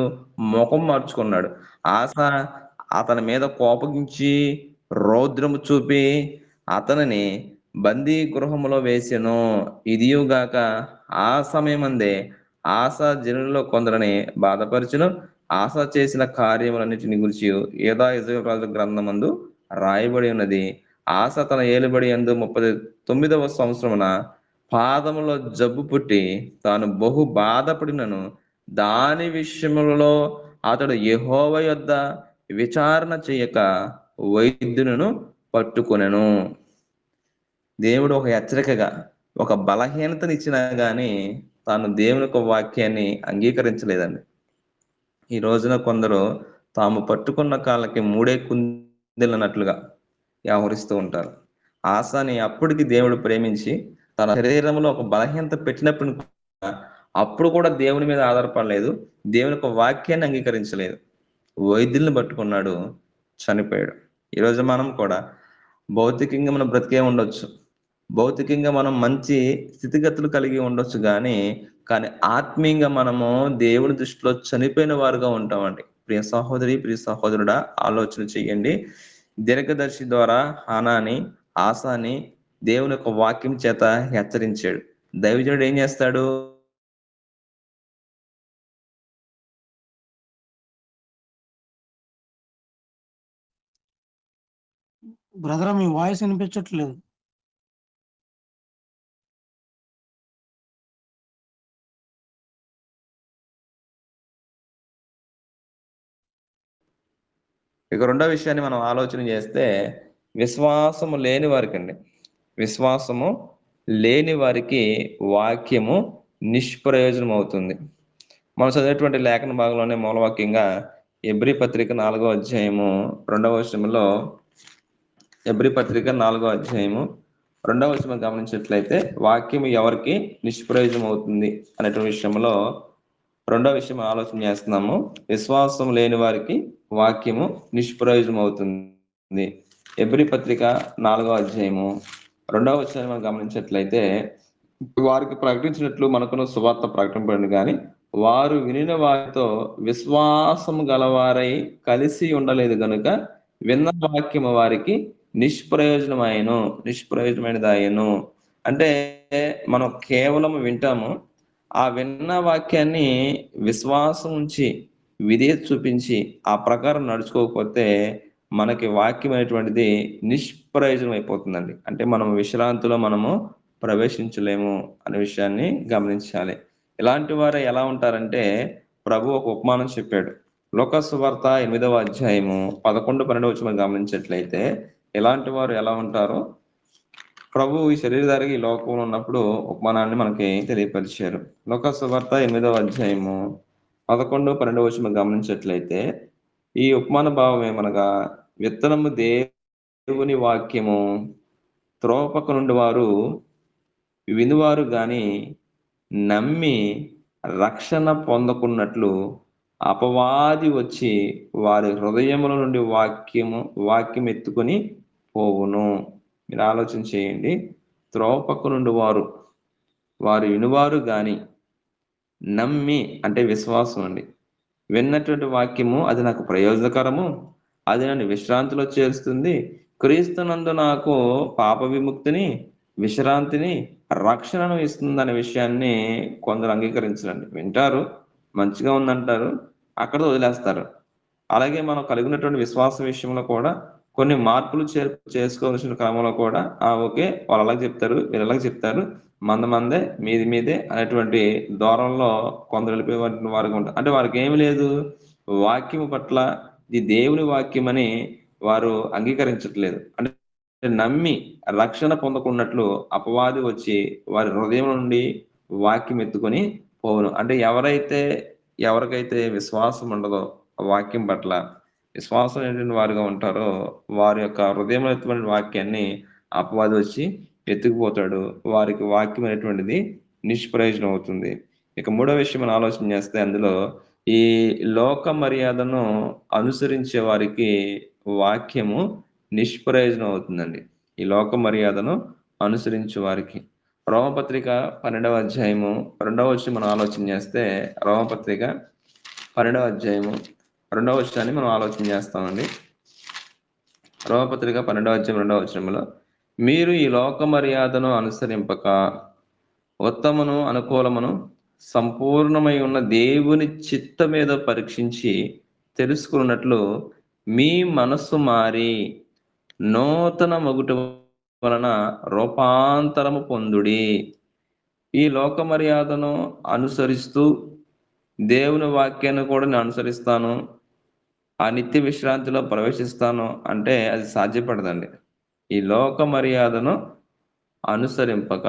ముఖం మార్చుకున్నాడు. ఆశ అతని మీద కోపగించి రౌద్రము చూపి అతనిని బందీ గృహములో వేసెను. ఇదియుగాక ఆ సమయమందే ఆశ జనులలో కొందరిని బాధపరచును. ఆశ చేసిన కార్యములన్నిటిని గురించి యూదా రాజుల గ్రంథమందు రాయబడి ఉన్నది. ఆశ తన ఏలుబడి యందు 39వ సంవత్సరమున పాదములో జబ్బు పుట్టి తాను బహు బాధపడినను దాని విషయములలో అతడు యెహోవా యొద్ద విచారణ చేయక వైద్యులను పట్టుకొనెను. దేవుడు ఒక హెచ్చరికగా, ఒక బలహీనతనిచ్చినా గాని తాను దేవుని యొక్క వాక్యాన్ని అంగీకరించలేదండి. ఈ రోజున కొందరు తాము పట్టుకున్న కాళ్ళకి మూడే కుందెలన్నట్లుగా వ్యవహరిస్తూ ఉంటారు. ఆసాని అప్పటికి దేవుడు ప్రేమించి తన శరీరంలో ఒక బలహీనత పెట్టినప్పుడు అప్పుడు కూడా దేవుని మీద ఆధారపడలేదు, దేవుని యొక్క వాక్యాన్ని అంగీకరించలేదు, వైద్యుల్ని పట్టుకున్నాడు, చనిపోయాడు. ఈరోజు మనం కూడా భౌతికంగా మనం బ్రతికే ఉండొచ్చు, భౌతికంగా మనం మంచి స్థితిగతులు కలిగి ఉండొచ్చు, కానీ ఆత్మీయంగా మనము దేవుని దృష్టిలో చనిపోయిన వారుగా ఉంటామండి. ప్రియ సహోదరి, ప్రియ సహోదరుడా, ఆలోచన చెయ్యండి. దీర్ఘదర్శి ద్వారా హానాని, ఆసాని దేవుని యొక్క వాక్యం చేత హెచ్చరించాడు. దైవజనుడు ఏం చేస్తాడు? బ్రదర్, మీ వాయిస్ వినిపించట్లేదు. ఇక రెండో విషయాన్ని మనం ఆలోచన చేస్తే, విశ్వాసము లేని వారికి అండి, విశ్వాసము లేని వారికి వాక్యము నిష్ప్రయోజనం అవుతుంది. మనం చదివేటువంటి లేఖన భాగంలోనే మూలవాక్యంగా ఎబ్రీ పత్రిక 4వ అధ్యాయము 2వ వచనంలో, ఎబ్రీ పత్రిక 4వ అధ్యాయము 2వ వచనం గమనించినట్లయితే వాక్యము ఎవరికి నిష్ప్రయోజనం అవుతుంది అనేటువంటి విషయంలో రెండో విషయం ఆలోచన చేస్తున్నాము. విశ్వాసం లేని వారికి వాక్యము నిష్ప్రయోజనం అవుతుంది. ఎబ్రీ పత్రిక 4వ అధ్యాయము 2వ వచనాన్ని మనం గమనించినట్లయితే, వారికి ప్రకటించినట్లు మనకును సువార్త ప్రకటింపబడింది, కానీ వారు వినిన వారితో విశ్వాసము గలవారై కలిసి ఉండలేదు గనుక విన్న వాక్యము వారికి నిష్ప్రయోజనమైనదాయను. అంటే మనం కేవలం వింటాము, ఆ విన్న వాక్యాన్ని విశ్వాసం ఉంచి విధేయత చూపించి ఆ ప్రకారం నడుచుకోకపోతే మనకి వాక్యం అనేటువంటిది నిష్ప్రయోజనం అయిపోతుందండి. అంటే మనం విశ్రాంతిలో మనము ప్రవేశించలేము అనే విషయాన్ని గమనించాలి. ఇలాంటి వారు ఎలా ఉంటారంటే, ప్రభు ఒక ఉపమానం చెప్పాడు. లూకా సువార్త 8వ అధ్యాయము 11-12 వచనం గమనించినట్లయితే ఇలాంటి వారు ఎలా ఉంటారో ప్రభు ఈ శరీరధారికి ఈ లోకంలో ఉన్నప్పుడు ఉపమానాన్ని మనకి తెలియపరిచారు. లూకా సువార్త 8వ అధ్యాయము 11-12 వచనం గమనించినట్లయితే ఈ ఉపమాన భావం ఏమనగా, విత్తనము దేవుని వాక్యము త్రోపక నుండి వారు వినువారు గాని నమ్మి రక్షణ పొందకున్నట్లు అపవాది వచ్చి వారి హృదయముల నుండి వాక్యం ఎత్తుకొని పోవును. మీరు ఆలోచన చేయండి. త్రోపక నుండి వారు వినువారు గాని నమ్మి, అంటే విశ్వాసం అండి, విన్నటువంటి వాక్యము అది నాకు ప్రయోజనకరము, అది నన్ను విశ్రాంతిలో చేరుస్తుంది, క్రీస్తునందు నాకు పాప విముక్తిని, విశ్రాంతిని, రక్షణను ఇస్తుందనే విషయాన్ని కొందరు అంగీకరించరండి. వింటారు, మంచిగా ఉందంటారు, అక్కడ వదిలేస్తారు. అలాగే మనం కలిగినటువంటి విశ్వాస విషయంలో కూడా కొన్ని మార్పులు చేసుకోవాల్సిన క్రమంలో కూడా ఓకే, వాళ్ళు అలాగే చెప్తారు, వీళ్ళు అలాగే చెప్తారు, మందే మీదే అనేటువంటి దూరంలో కొందరు వెళ్ళిపోయే వారికి ఉంటారు. అంటే వారికి ఏమి లేదు, వాక్యము పట్ల ఇది దేవుని వాక్యం అని వారు అంగీకరించట్లేదు. అంటే నమ్మి రక్షణ పొందకున్నట్లు అపవాది వచ్చి వారి హృదయం నుండి వాక్యం ఎత్తుకొని పోవును. అంటే ఎవరికైతే విశ్వాసం ఉండదో వాక్యం పట్ల, విశ్వాసం ఏంటంటే వారుగా ఉంటారో వారి యొక్క హృదయంలో ఎత్తుకునే వాక్యాన్ని అపవాది వచ్చి ఎత్తుకుపోతాడు. వారికి వాక్యం అనేటువంటిది నిష్ప్రయోజనం అవుతుంది. ఇక మూడో విషయం మనం ఆలోచన చేస్తే, అందులో ఈ లోక మర్యాదను అనుసరించే వారికి వాక్యము నిష్ప్రయోజనం అవుతుందండి. ఈ లోక మర్యాదను అనుసరించే వారికి రోమపత్రిక 12వ అధ్యాయము 2వ వచనం మనం ఆలోచన చేస్తే, రోమపత్రిక 12వ అధ్యాయము 2వ వచనాన్ని మనం ఆలోచన చేస్తామండి. రోమపత్రిక 12వ అధ్యాయం 2వ వచనంలో, మీరు ఈ లోక మర్యాదను అనుసరింపక ఉత్తమను అనుకూలమును సంపూర్ణమై ఉన్న దేవుని చిత్త మీద పరీక్షించి తెలుసుకున్నట్లు మీ మనస్సు మారి నూతన మగుట వలన రూపాంతరము పొందుడి. ఈ లోక మర్యాదను అనుసరిస్తూ దేవుని వాక్యాన్ని కూడా నేను అనుసరిస్తాను, ఆ నిత్య విశ్రాంతిలో ప్రవేశిస్తాను అంటే అది సాధ్యపడదండి. ఈ లోక మర్యాదను అనుసరింపక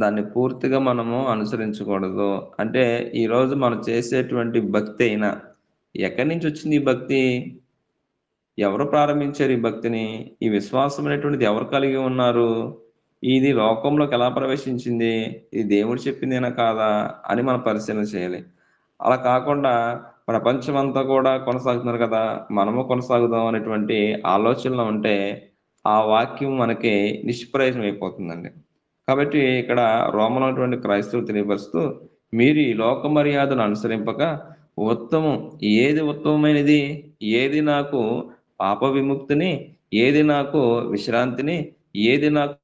దాన్ని పూర్తిగా మనము అనుసరించకూడదు. అంటే ఈరోజు మనం చేసేటువంటి భక్తి అయినా ఎక్కడి నుంచి వచ్చింది ఈ భక్తి? ఎవరు ప్రారంభించారు ఈ భక్తిని? ఈ విశ్వాసం అనేటువంటిది ఎవరు కలిగి ఉన్నారు? ఇది లోకంలోకి ఎలా ప్రవేశించింది? ఇది దేవుడు చెప్పిందేనా కాదా అని మనం పరిశీలన చేయాలి. అలా కాకుండా ప్రపంచం అంతా కూడా కొనసాగుతున్నారు కదా, మనము కొనసాగుదాం అనేటువంటి ఆలోచనలో ఉంటే ఆ వాక్యం మనకి నిష్ప్రయోజనం అయిపోతుందండి. కాబట్టి ఇక్కడ రోమలో ఉన్నటువంటి క్రైస్తవులు తెలియపరుస్తూ, మీరు ఈ లోక మర్యాదను అనుసరింపక ఉత్తమం, ఏది ఉత్తమమైనది, ఏది నాకు పాప విముక్తిని, ఏది నాకు విశ్రాంతిని, ఏది నాకు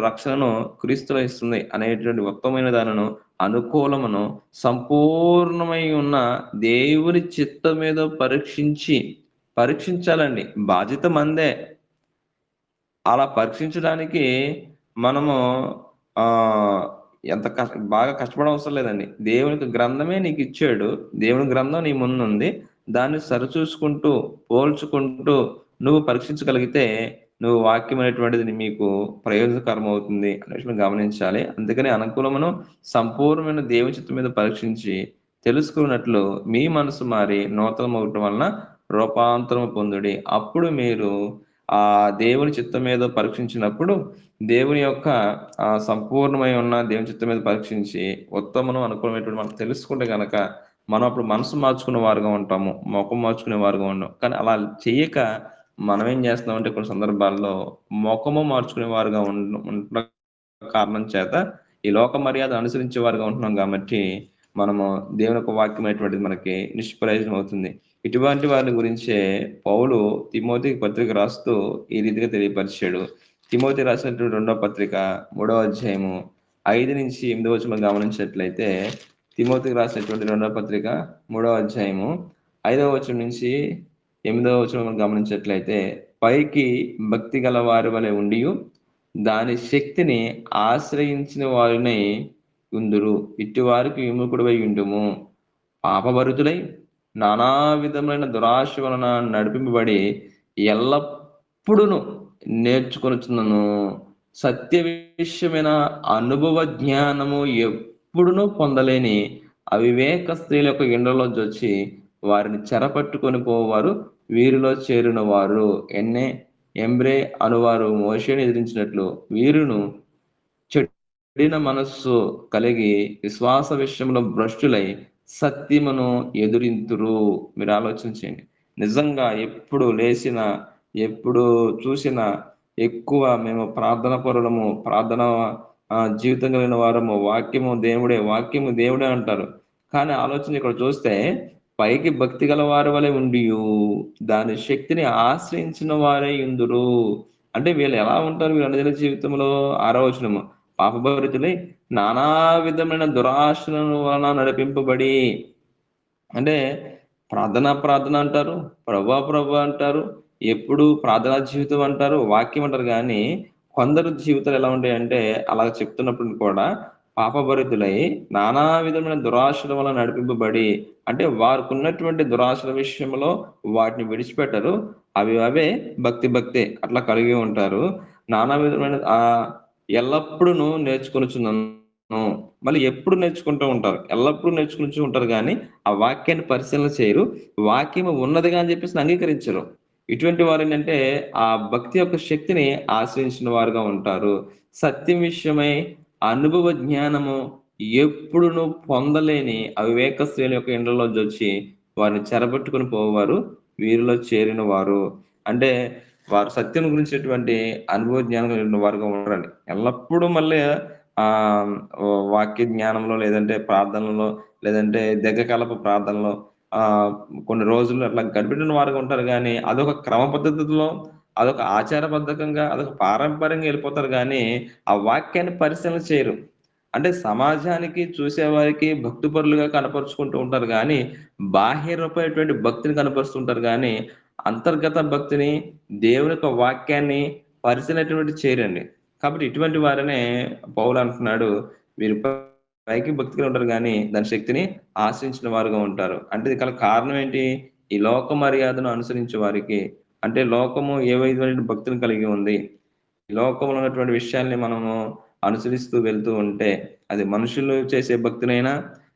రక్షణను క్రీస్తులో ఇస్తుంది అనేటువంటి ఉత్తమమైన దానిను, అనుకూలమును, సంపూర్ణమై ఉన్న దేవుని చిత్తం మీద పరీక్షించాలండి. బాధ్యత మందే. అలా పరీక్షించడానికి మనము ఎంత బాగా కష్టపడవసరం లేదండి. దేవునికి గ్రంథమే నీకు ఇచ్చాడు. దేవుని గ్రంథం నీ ముందుంది. దాన్ని సరిచూసుకుంటూ, పోల్చుకుంటూ నువ్వు పరీక్షించగలిగితే నువ్వు వాక్యం అనేటువంటిది మీకు ప్రయోజనకరం అవుతుంది అనే విషయం గమనించాలి. అందుకని అనుకూలమును, సంపూర్ణమైన దేవుని చిత్తం మీద పరీక్షించి తెలుసుకున్నట్లు మీ మనసు మారి నూతనమవటం వలన రూపాంతరము పొందుడి. అప్పుడు మీరు ఆ దేవుని చిత్తం మీద పరీక్షించినప్పుడు దేవుని యొక్క సంపూర్ణమై ఉన్న దేవుని చిత్తం మీద పరీక్షించి ఉత్తమను అనుకూలమైనటువంటి మనం తెలుసుకుంటే కనుక మనం అప్పుడు మనసు మార్చుకునే వారుగా ఉంటాము, ముఖం మార్చుకునే వారుగా ఉంటాం. కానీ అలా చేయక మనం ఏం చేస్తున్నామంటే కొన్ని సందర్భాల్లో ముఖము మార్చుకునే వారుగా ఉంటున్న కారణం చేత ఈ లోక మర్యాద అనుసరించే వారుగా ఉంటున్నాం కాబట్టి మనము దేవుని యొక్క వాక్యం అనేటువంటిది మనకి నిష్ప్రయోజనం అవుతుంది. ఇటువంటి వారి గురించే పౌలు తిమోతికి పత్రిక రాస్తూ ఈ రీతిగా తెలియపరిచాడు. తిమోతి రాసినటువంటి 2వ పత్రిక 3వ అధ్యాయము 5 నుంచి 8 వచనం గమనించినట్లయితే, తిమోతికి రాసినటువంటి 2వ పత్రిక 3వ అధ్యాయము 5వ వచనం నుంచి 8వ వచనం గమనించినట్లయితే, పైకి భక్తి గల వారి వలె ఉండి దాని శక్తిని ఆశ్రయించిన వారిని ఉందురు. ఇట్టి వారికి విముఖుడై ఉండుము. పాపభరితులై నానా విధమైన దురాశ వలన నడిపింపబడి ఎల్లప్పుడూ నేర్చుకొనుచున్నను సత్య విషయమైన అనుభవ జ్ఞానము ఎప్పుడునూ పొందలేని అవివేక స్త్రీల యొక్క ఎండలో జొచ్చి వారిని చెరపట్టుకొని పోవారు వీరిలో చేరిన వారు. ఎంబ్రే అనువారు మోషేని ఎదిరించినట్లు వీరును చెడిన మనస్సు కలిగి విశ్వాస విషయంలో భ్రష్టులై సత్యమును ఎదురింతురు. మీరు ఆలోచించండి. నిజంగా ఎప్పుడు లేచినా, ఎప్పుడు చూసినా ఎక్కువ మేము ప్రార్థన పరులము, ప్రార్థన జీవితం కలిగిన వారము, వాక్యము దేవుడే అంటారు. కానీ ఆలోచన ఇక్కడ చూస్తే పైకి భక్తి గల వారి వలె ఉండి దాని శక్తిని ఆశ్రయించిన వారే ఇందురు. అంటే వీళ్ళు ఎలా ఉంటారు? వీళ్ళ అనుదిన జీవితంలో 6వ వచనము, పాపభరితులై నానా విధమైన దురాశలను వలన నడిపింపబడి. అంటే ప్రార్థన అంటారు, ప్రభు అంటారు, ఎప్పుడు ప్రార్థనా జీవితం అంటారు, వాక్యం అంటారు. కానీ కొందరు జీవితాలు ఎలా ఉంటాయంటే అలా చెప్తున్నప్పుడు కూడా పాపభరితులై నానా విధమైన దురాశల వల్ల నడిపింపబడి, అంటే వారికి ఉన్నటువంటి దురాశల విషయంలో వాటిని విడిచిపెట్టరు. అవే భక్తే అట్లా కలిగి ఉంటారు. నానా విధమైన ఎల్లప్పుడూ నేర్చుకొనుచున్నాను. మళ్ళీ ఎప్పుడు నేర్చుకుంటూ ఉంటారు, ఎల్లప్పుడూ నేర్చుకుంటూ ఉంటారు. కానీ ఆ వాక్యాన్ని పరిశీలన చేయరు, వాక్యము ఉన్నదిగా అని చెప్పేసి అంగీకరించరు. ఇటువంటి వారు ఏంటంటే ఆ భక్తి యొక్క శక్తిని ఆశ్రయించిన వారుగా ఉంటారు. సత్యం విషయమై అనుభవ జ్ఞానము ఎప్పుడును పొందలేని అవివేక స్త్రీల యొక్క ఇండ్లలో జొచ్చి వారిని చెరబట్టుకుని పోవారు వీరిలో చేరిన వారు. అంటే వారు సత్యం గురించినటువంటి అనుభవ జ్ఞానం కలిగిన వారుగా ఉంటారండి. ఎల్లప్పుడూ మళ్ళీ వాక్య జ్ఞానంలో, లేదంటే ప్రార్థనలో, లేదంటే దీర్ఘకాలపు ప్రార్థనలో కొన్ని రోజులు అట్లా గడిపిన వారుగా ఉంటారు. కానీ అదొక క్రమ పద్ధతిలో, అదొక ఆచారబద్ధకంగా, అదొక పారంపర్యంగా వెళ్ళిపోతారు. కానీ ఆ వాక్యాన్ని పరిశీలన చేయరు. అంటే సమాజానికి, చూసేవారికి భక్తిపరులుగా కనపరుచుకుంటూ ఉంటారు. కానీ బాహ్య రూపమైనటువంటి భక్తిని కనపరుస్తుంటారు. కానీ అంతర్గత భక్తిని, దేవుని యొక్క వాక్యాన్ని పరిశీలనటువంటి చేయరండి. కాబట్టి ఇటువంటి వారినే పౌలు అంటున్నాడు, వీరు పైకి భక్తిగా ఉంటారు కానీ దాని శక్తిని ఆశ్రయించిన వారుగా ఉంటారు. అంటే ఇది గల కారణం ఏంటి? ఈ లోక మర్యాదను అనుసరించే వారికి, అంటే లోకము ఏ విధమైన భక్తిని కలిగి ఉంది, ఈ లోకంలో ఉన్నటువంటి విషయాల్ని మనము అనుసరిస్తూ వెళ్తూ ఉంటే, అది మనుషులు చేసే భక్తినైనా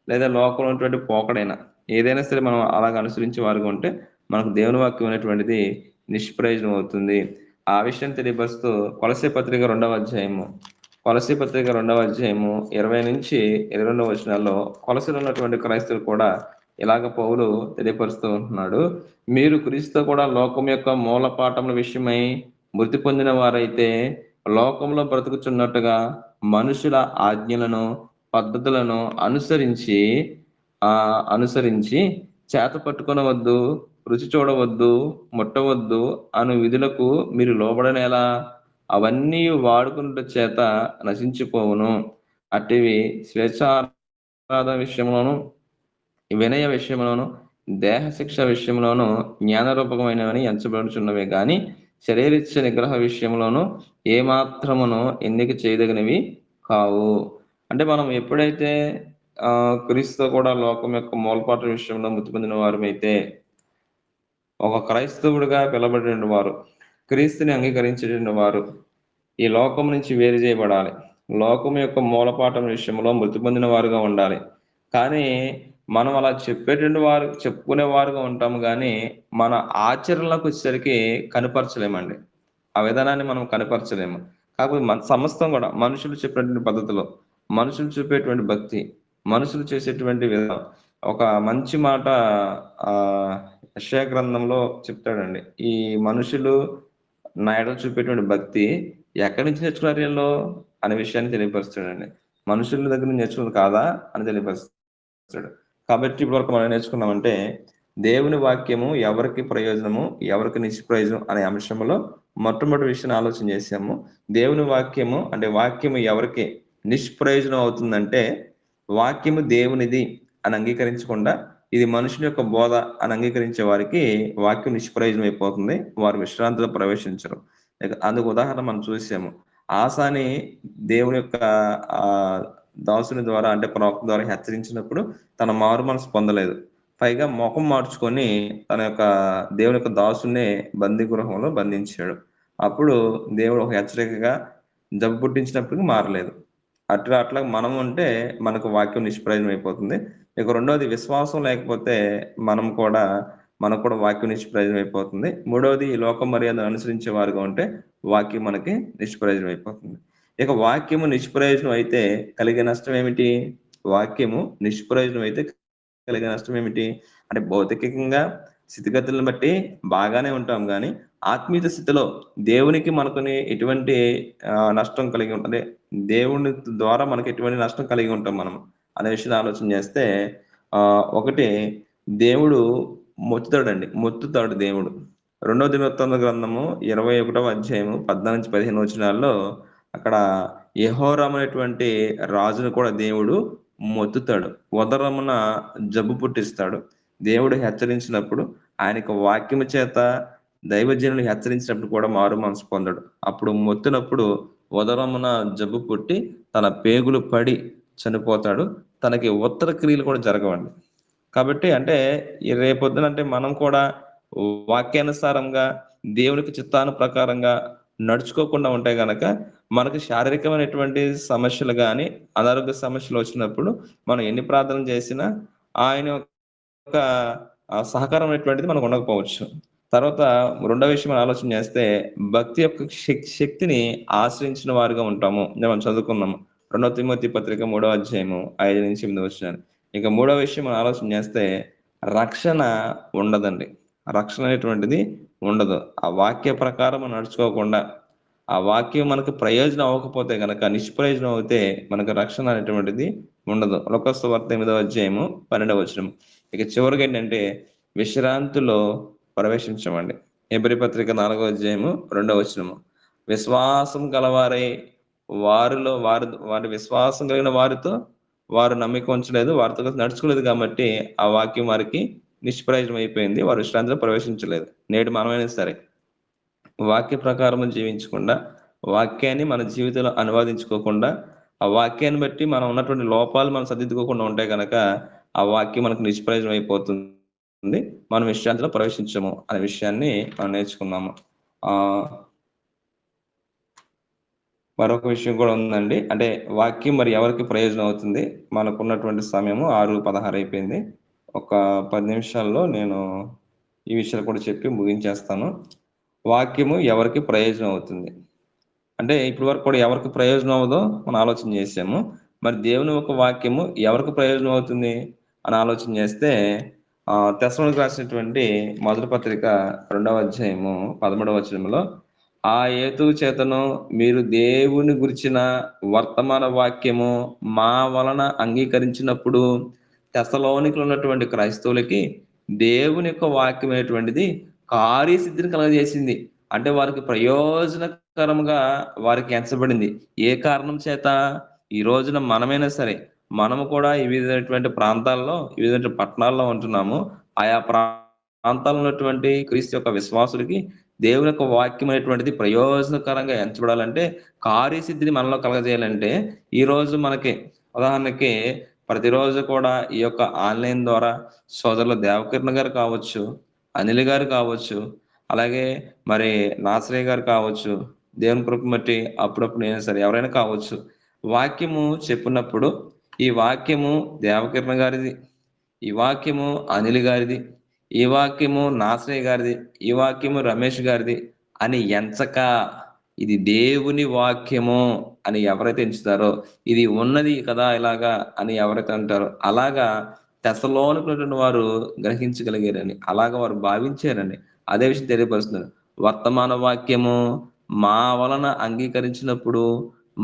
లేదా లోకంలో ఉన్నటువంటి పోకడైనా ఏదైనా సరే మనం అలాగ అనుసరించే వారుగా ఉంటే మనకు దేవుని వాక్యం అనేటువంటిది నిష్ప్రయోజనం అవుతుంది. ఆ విషయం తెలియపరుస్తూ కొలస్సీ పత్రిక 2వ అధ్యాయము 20 నుంచి 22 వచనాల్లో కొలసలో ఉన్నటువంటి క్రైస్తవులు కూడా ఇలాగ పౌలు తెలియపరుస్తూ ఉంటున్నాడు. మీరు క్రీస్తు కూడా లోకం యొక్క మూల పాఠముల విషయమై మృతి పొందిన వారైతే లోకంలో బ్రతుకుచున్నట్టుగా మనుషుల ఆజ్ఞలను పద్ధతులను అనుసరించి చేత పట్టుకొనవద్దు, రుచి చూడవద్దు, ముట్టవద్దు అను విధులకు మీరు లోబడనేలా? అవన్నీ వాడుకున్న చేత నశించిపోవును. అట్టివి స్వేచ్ఛారాధన విషయంలోను, వినయ విషయంలోను, దేహ శిక్ష విషయంలోను జ్ఞానరూపకమైనవని ఎంచబడుచున్నవే గాని శరీరిచ్చ నిగ్రహ విషయంలోను ఏమాత్రమును ఎన్నిక చేయదగినవి కావు. అంటే మనం ఎప్పుడైతే క్రీస్తు కూడా లోకం యొక్క మూలపాటు విషయంలో మృతి పొందిన వారమైతే, ఒక క్రైస్తవుడిగా పిలబడిన వారు, క్రీస్తుని అంగీకరించిన వారు ఈ లోకం నుంచి వేరు చేయబడాలి. లోకం యొక్క మూలపాఠం విషయంలో మృతి పొందిన వారుగా ఉండాలి. కానీ మనం అలా చెప్పుకునే వారుగా ఉంటాము, కానీ మన ఆచరణలకు వచ్చేసరికి కనపరచలేమండి. ఆ విధానాన్ని మనం కనపరచలేము. కాకపోతే మన సమస్తం కూడా మనుషులు చెప్పేటువంటి పద్ధతిలో, మనుషులు చూపేటువంటి భక్తి, మనుషులు చేసేటువంటి విధానం. ఒక మంచి మాట యెషయా గ్రంథంలో చెప్తాడండి. ఈ మనుషులు నా ఎడల చూపేటువంటి భక్తి ఎక్కడి నుంచి నేర్చుకున్నారు వీళ్ళు అనే విషయాన్ని తెలియపరుస్తాడండి. మనుషుల దగ్గర నుంచి నేర్చుకున్నది కాదా అని తెలియపరుస్తాడు. కాబట్టి ఇప్పటి వరకు మనం నేర్చుకున్నామంటే దేవుని వాక్యము ఎవరికి ప్రయోజనము, ఎవరికి నిష్ప్రయోజనం అనే అంశంలో మొట్టమొదటి విషయాన్ని ఆలోచన చేశాము. దేవుని వాక్యము అంటే వాక్యము ఎవరికి నిష్ప్రయోజనం అవుతుందంటే, వాక్యము దేవునిది అని అంగీకరించకుండా ఇది మనుషుని యొక్క బోధ అని అంగీకరించే వారికి వాక్యం నిష్ప్రయోజనం అయిపోతుంది. వారు విశ్రాంతిలో ప్రవేశించరు. అందుకు ఉదాహరణ మనం చూసాము. ఆసాని దేవుని యొక్క దాసుని ద్వారా అంటే ప్రవక్త ద్వారా హెచ్చరించినప్పుడు తన మారు మనసు పొందలేదు. పైగా ముఖం మార్చుకొని తన యొక్క దేవుని యొక్క దాసుని బందీ గృహంలో బంధించాడు. అప్పుడు దేవుడు ఒక హెచ్చరికగా జబ్బు పుట్టించినప్పటికీ మారలేదు. అట్లా మనం ఉంటే మనకు వాక్యం నిష్ప్రయోజనం అయిపోతుంది. ఇక రెండవది, విశ్వాసం లేకపోతే మనకు కూడా వాక్యం నిష్ప్రయోజనం అయిపోతుంది. మూడవది, ఈ లోక మర్యాదను అనుసరించే వారుగా ఉంటే వాక్యం మనకి నిష్ప్రయోజనం అయిపోతుంది. ఇక వాక్యము నిష్ప్రయోజనం అయితే కలిగే నష్టం ఏమిటి? వాక్యము నిష్ప్రయోజనం అయితే కలిగే నష్టం ఏమిటి అంటే, భౌతికంగా స్థితిగతులను బట్టి బాగానే ఉంటాం, కానీ ఆత్మీయ స్థితిలో దేవునికి మనకుని ఎటువంటి నష్టం కలిగి ఉంటుంది, దేవుని ద్వారా మనకి ఎటువంటి నష్టం కలిగి ఉంటాం మనం అనే విషయాన్ని ఆలోచన చేస్తే, ఒకటి, దేవుడు మొత్తుతాడు దేవుడు. 2వ దినవృత్తాంత గ్రంథము 21వ అధ్యాయము 14-15 వచనాల్లో అక్కడ యెహోరాము అనేటువంటి రాజును కూడా దేవుడు మొత్తుతాడు. ఉదరమున జబ్బు పుట్టిస్తాడు. దేవుడు హెచ్చరించినప్పుడు, ఆయనకు వాక్యము చేత దైవజనులు హెచ్చరించినప్పుడు కూడా మారు మనసు పొందడు. అప్పుడు మొత్తునప్పుడు ఉదరమున జబ్బు పుట్టి తన పేగులు పడి చనిపోతాడు. తనకి ఉత్తర క్రియలు కూడా జరగవండి. కాబట్టి అంటే రేపొద్దున అంటే మనం కూడా వాక్యానుసారంగా దేవునికి చిత్తాను ప్రకారంగా నడుచుకోకుండా ఉంటే గనక మనకు శారీరకమైనటువంటి సమస్యలు కానీ అనారోగ్య సమస్యలు వచ్చినప్పుడు మనం ఎన్ని ప్రార్థనలు చేసినా ఆయన యొక్క సహకారం అనేటువంటిది మనకు ఉండకపోవచ్చు. తర్వాత రెండవ విషయం ఆలోచన చేస్తే, భక్తి యొక్క శక్తిని ఆశ్రయించిన వారుగా ఉంటాము. మనం చదువుకున్నాము 2వ తిమోతి పత్రిక 3వ అధ్యాయము 5-8 వచనాలు. ఇక మూడవ విషయం మనం ఆలోచన చేస్తే, రక్షణ ఉండదండి. రక్షణ అనేటువంటిది ఉండదు. ఆ వాక్య ప్రకారం నడుచుకోకుండా, ఆ వాక్యం మనకు ప్రయోజనం అవ్వకపోతే గనక, నిష్ప్రయోజనం అయితే మనకు రక్షణ అనేటువంటిది ఉండదు. లూకా సువార్త 8వ అధ్యాయము 12వ వచనం. ఇక చివరిగా ఏంటంటే, విశ్రాంతిలో ప్రవేశించమండి. హెబ్రీ పత్రిక 4వ అధ్యాయము 2వ వచనము. విశ్వాసం గలవారై వారి విశ్వాసం కలిగిన వారితో వారు నమ్మిక ఉంచలేదు, వారితో నడుచుకోలేదు కాబట్టి ఆ వాక్యం వారికి నిష్ప్రయోజనం అయిపోయింది. వారు విశ్రాంతిలో ప్రవేశించలేదు. నేడు మనమైనా సరే వాక్య ప్రకారం జీవించకుండా, వాక్యాన్ని మన జీవితంలో అనువాదించుకోకుండా, ఆ వాక్యాన్ని బట్టి మనం ఉన్నటువంటి లోపాలు మనం సరిదిద్దుకోకుండా ఉంటే కనుక ఆ వాక్యం మనకు నిష్ప్రయోజనం అయిపోతుంది, మనం విశ్రాంతిలో ప్రవేశించము అనే విషయాన్ని మనం నేర్చుకున్నాము. మరొక విషయం కూడా ఉందండి, అంటే వాక్యం మరి ఎవరికి ప్రయోజనం అవుతుంది. మనకున్నటువంటి సమయము 6:16 అయిపోయింది. ఒక 10 నిమిషాల్లో నేను ఈ విషయాలు కూడా చెప్పి ముగించేస్తాను. వాక్యము ఎవరికి ప్రయోజనం అవుతుంది అంటే ఇప్పటి వరకు కూడా ఎవరికి ప్రయోజనం అవుదో మనం ఆలోచన చేసాము. మరి దేవుని ఒక వాక్యము ఎవరికి ప్రయోజనం అవుతుంది అని ఆలోచన చేస్తే తెస్సలోనికీయులకు రాసినటువంటి మొదటి పత్రిక 2వ అధ్యాయము 13వ వచనంలో, ఆ హేతువు చేతను మీరు దేవుని గురించిన వర్తమాన వాక్యము మా వలన అంగీకరించినప్పుడు తెస్సలోనికలో ఉన్నటువంటి క్రైస్తవులకి దేవుని యొక్క వాక్యం అనేటువంటిది కార్యసిద్ధిని కలగజేసింది. అంటే వారికి ప్రయోజనకరంగా వారికి ఎంచబడింది. ఏ కారణం చేత? ఈ రోజున మనమైనా సరే మనము కూడా ఈ విధమైనటువంటి ప్రాంతాల్లో, ఈ విధమైన పట్టణాల్లో ఉంటున్నాము. ఆయా ప్రాంతాల్లో ఉన్నటువంటి క్రీస్తు యొక్క విశ్వాసులకి దేవుని యొక్క వాక్యం అనేటువంటిది ప్రయోజనకరంగా ఎంచబడాలంటే, కార్యసిద్ధిని మనలో కలగజేయాలంటే, ఈ రోజు మనకి ఉదాహరణకి ప్రతిరోజు కూడా ఈ యొక్క ఆన్లైన్ ద్వారా సోదరులు దేవకిరణ్ గారు కావచ్చు, అనిల్ గారు కావచ్చు, అలాగే మరి నాసరయ్య గారు కావచ్చు, దేవుని కృప బట్టి అప్పుడప్పుడు నేను సరే ఎవరైనా కావచ్చు, వాక్యము చెప్పినప్పుడు ఈ వాక్యము దేవకిరణ్ గారిది, ఈ వాక్యము అనిల్ గారిది, ఈ వాక్యము నాసరయ్య గారిది, ఈ వాక్యము రమేష్ గారిది అని ఎంచక ఇది దేవుని వాక్యము అని ఎవరైతే ఎంచుతారో, ఇది ఉన్నది కదా ఇలాగా అని ఎవరైతే అంటారో, అలాగా తెస్సలోనికీయున్నటువంటి వారు గ్రహించగలిగారని, అలాగా వారు భావించారని అదే విషయం తెలియపరుస్తున్నారు. వర్తమాన వాక్యము మా వలన అంగీకరించినప్పుడు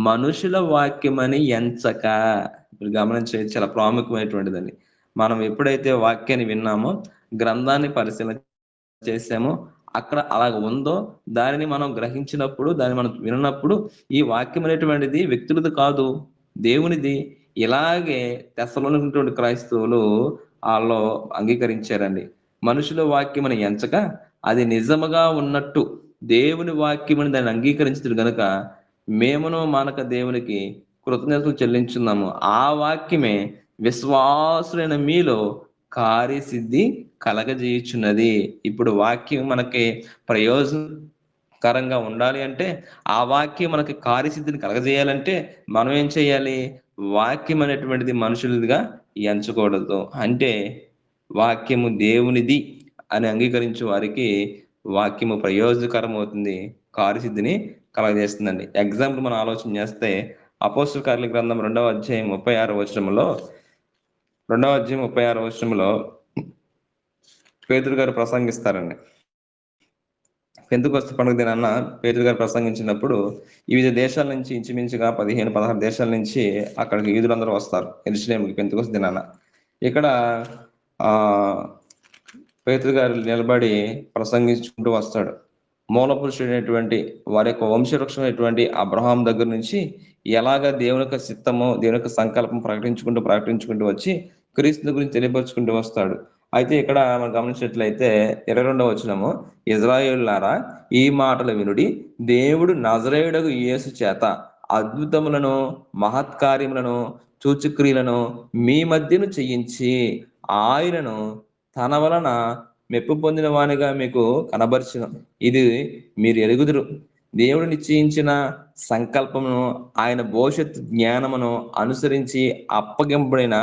మనుషుల వాక్యమని ఎంచక, మీరు గమనించేది చాలా ప్రాముఖ్యమైనటువంటిదని. మనం ఎప్పుడైతే వాక్యాన్ని విన్నామో, గ్రంథాన్ని పరిశీలన చేసామో, అక్కడ అలాగ ఉందో దానిని మనం గ్రహించినప్పుడు, దాన్ని మనం విన్నప్పుడు ఈ వాక్యం అనేటువంటిది వ్యక్తులది కాదు, దేవునిది. ఇలాగే తెస్సలోనికీలో ఉన్నటువంటి క్రైస్తవులు వాళ్ళు అంగీకరించారండి. మనుషుల వాక్యమని ఎంచక అది నిజముగా ఉన్నట్టు దేవుని వాక్యమని దాన్ని అంగీకరించారు గనుక మేమును మానక దేవునికి కృతజ్ఞతలు చెల్లించున్నాము. ఆ వాక్యమే విశ్వాసులైన మీలో కార్యసిద్ధి కలగజేయుచున్నది. ఇప్పుడు వాక్యం మనకి ప్రయోజనకరంగా ఉండాలి అంటే, ఆ వాక్యం మనకి కార్యసిద్ధిని కలగజేయాలంటే మనం ఏం చేయాలి? వాక్యం అనేటువంటిది మనుషులదిగా ఎంచకూడదు. అంటే వాక్యము దేవునిది అని అంగీకరించే వారికి వాక్యము ప్రయోజనకరం అవుతుంది, కార్యసిద్ధిని కలగజేస్తుందండి. ఎగ్జాంపుల్ మనం ఆలోచన చేస్తే అపోస్తలుల కార్యాల గ్రంథం 2వ అధ్యాయం 36వ వచనంలో, 2వ అధ్యాయం 36వ వచనంలో పేతురు గారు ప్రసంగిస్తారండి. పెంతెకొస్తు పండుగ దినాన పేతురు గారు ప్రసంగించినప్పుడు వివిధ దేశాల నుంచి ఇంచుమించుగా 15-16 దేశాల నుంచి అక్కడికి యూదులందరూ వస్తారు యెరూషలేముకి పెంతెకొస్తు దినాన. ఇక్కడ పేతురు గారు నిలబడి ప్రసంగించుకుంటూ వస్తాడు. మూల పురుషుడైనటువంటి వారి యొక్క వంశవృక్షమైనటువంటి అబ్రహాం దగ్గర నుంచి ఎలాగ దేవుని యొక్క చిత్తము, దేవుని యొక్క సంకల్పం ప్రకటించుకుంటూ వచ్చి క్రీస్తు గురించి తెలియపరుచుకుంటూ వస్తాడు. అయితే ఇక్కడ మనం గమనించినట్లయితే 22వ వచనము, ఇశ్రాయేలులారా ఈ మాటలు వినుడి, దేవుడు నజరేయుడగు యేసు చేత అద్భుతములను, మహత్కార్యములను, సూచక్రియలను మీ మధ్యను చేయించి ఆయనను తన వలన మెప్పు పొందిన వానిగా మీకు కనబరిచిన ఇది మీరు ఎరుగుదురు. దేవుడు నిశ్చయించిన సంకల్పమును, ఆయన భవిష్యత్తు జ్ఞానమును అనుసరించి అప్పగింపబడిన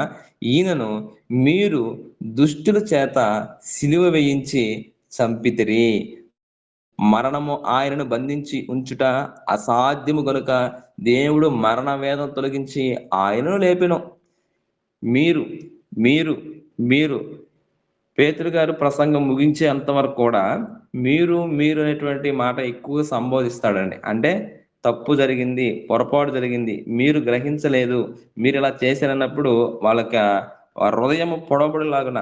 ఈయనను మీరు దుష్టుల చేత సిలువ వేయించి చంపితిరి. మరణము ఆయనను బంధించి ఉంచుట అసాధ్యము గనుక దేవుడు మరణ వేదం తొలగించి ఆయనను లేపెను. మీరు మీరు మీరు పేతురు గారు ప్రసంగం ముగించే అంతవరకు కూడా మీరు అనేటువంటి మాట ఎక్కువగా సంబోధిస్తాడండి. అంటే తప్పు జరిగింది, పొరపాటు జరిగింది, మీరు గ్రహించలేదు, మీరు ఇలా చేశారన్నప్పుడు వాళ్ళకి హృదయం పొడబడిలాగున,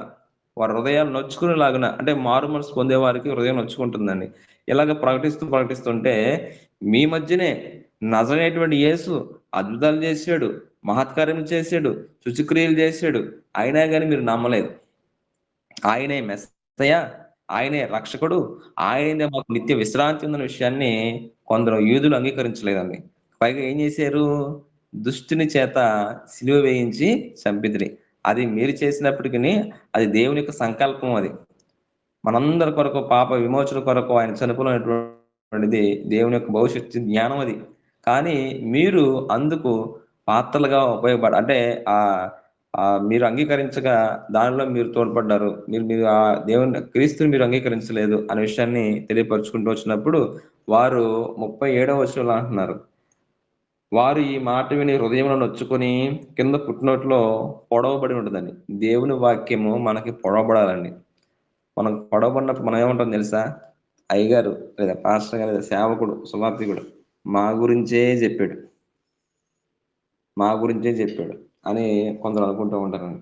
వారి హృదయాలు నొచ్చుకునేలాగున, అంటే మారు మనసు పొందే వారికి హృదయం నొచ్చుకుంటుందండి. ఇలాగ ప్రకటిస్తుంటే మీ మధ్యనే నజరేయుడైనటువంటి యేసు అద్భుతాలు చేశాడు, మహత్కార్యం చేశాడు, శుచిక్రియలు చేశాడు, అయినా కానీ మీరు నమ్మలేదు. ఆయనే మెస్సయ, ఆయనే రక్షకుడు, ఆయనే మాకు నిత్య విశ్రాంతి ఉందన్న విషయాన్ని కొందరు యూదులు అంగీకరించలేదండి. పైగా ఏం చేశారు? దుష్టుని చేత సిలువ వేయించి చంపితిరి. అది మీరు చేసినప్పటికీ అది దేవుని యొక్క సంకల్పం. అది మనందరి కొరకు, పాప విమోచన కొరకు ఆయన చనిపోయినటువంటిది దేవుని యొక్క భవిష్యత్తు జ్ఞానం అది. కానీ మీరు అందుకు పాత్రలుగా అంటే మీరు అంగీకరించగా దానిలో మీరు తోడ్పడ్డారు. మీరు ఆ దేవుని క్రీస్తుని మీరు అంగీకరించలేదు అనే విషయాన్ని తెలియపరుచుకుంటూ వచ్చినప్పుడు వారు 37వ వచనంలో అంటున్నారు, వారు ఈ మాట విని హృదయంలో నొచ్చుకొని కింద పుట్టినట్లో పొడవబడి ఉంటుందండి. దేవుని వాక్యము మనకి పొడవబడాలండి. మనం పొడవబడినప్పుడు మనం ఏమంటాం తెలుసా? అయ్యగారు లేదా పాస్టర్ గారు లేదా సేవకుడు సువార్థికుడు మా గురించే చెప్పాడు అని కొందరు అనుకుంటూ ఉంటారండి.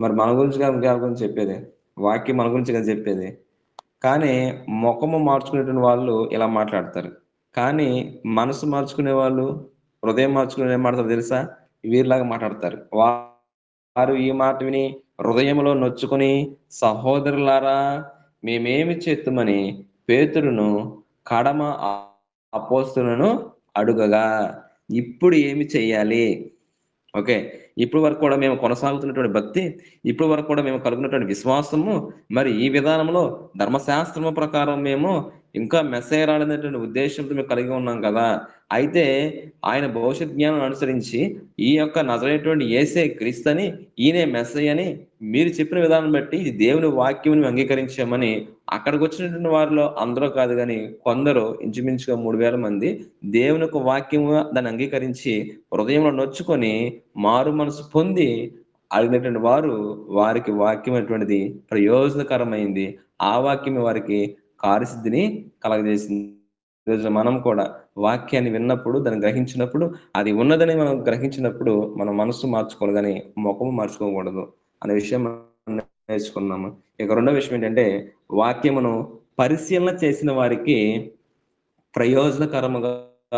మరి మన గురించి కాదు గురించి చెప్పేది, వాక్యం మన గురించి కదా చెప్పేది. కానీ ముఖము మార్చుకునేటువంటి వాళ్ళు ఇలా మాట్లాడతారు. కానీ మనసు మార్చుకునే వాళ్ళు, హృదయం మార్చుకునే మాట్లాడతారు తెలుసా? వీరిలాగా మాట్లాడతారు. వారు ఈ మాట విని హృదయంలో నొచ్చుకొని, సహోదరులారా మేమేమి చేద్దామని పేతురును కడమ అపోస్తలులను అడుగగా, ఇప్పుడు ఏమి చెయ్యాలి? ఓకే, ఇప్పుడు వరకు కూడా మేము కొనసాగుతున్నటువంటి భక్తి, ఇప్పుడు వరకు కూడా మేము కలుగుతున్నటువంటి విశ్వాసము, మరి ఈ విధానంలో ధర్మశాస్త్రము ప్రకారం మేము ఇంకా మెస్సయ్య రాలనేటువంటి ఉద్దేశంతో మేము కలిగి ఉన్నాం కదా. అయితే ఆయన భవిష్యత్ జ్ఞానం అనుసరించి ఈ యొక్క నజరేటువంటి యేసే క్రీస్తని, ఈయనే మెస్సయ్య అని మీరు చెప్పిన విధానం బట్టి ఇది దేవుని వాక్యం అంగీకరించామని అక్కడికి వచ్చినటువంటి వారిలో అందరూ కాదు కానీ కొందరు, ఇంచుమించుగా 3000 మంది దేవుని యొక్క వాక్యము దాన్ని అంగీకరించి హృదయంలో నొచ్చుకొని మారు మనసు పొంది అడిగినటువంటి వారికి వాక్యం అటువంటిది ప్రయోజనకరమైంది. ఆ వాక్యం వారికి కార్యసిద్ధిని కలగజేసింది. ఈరోజు మనం కూడా వాక్యాన్ని విన్నప్పుడు, దాన్ని గ్రహించినప్పుడు, అది ఉన్నదని మనం గ్రహించినప్పుడు మన మనసు మార్చుకోవాలి కానీ ముఖము మార్చుకోకూడదు అనే విషయం మనం నేర్చుకున్నాము. ఇక రెండో విషయం ఏంటంటే, వాక్యమును పరిశీలన చేసిన వారికి ప్రయోజనకరముగా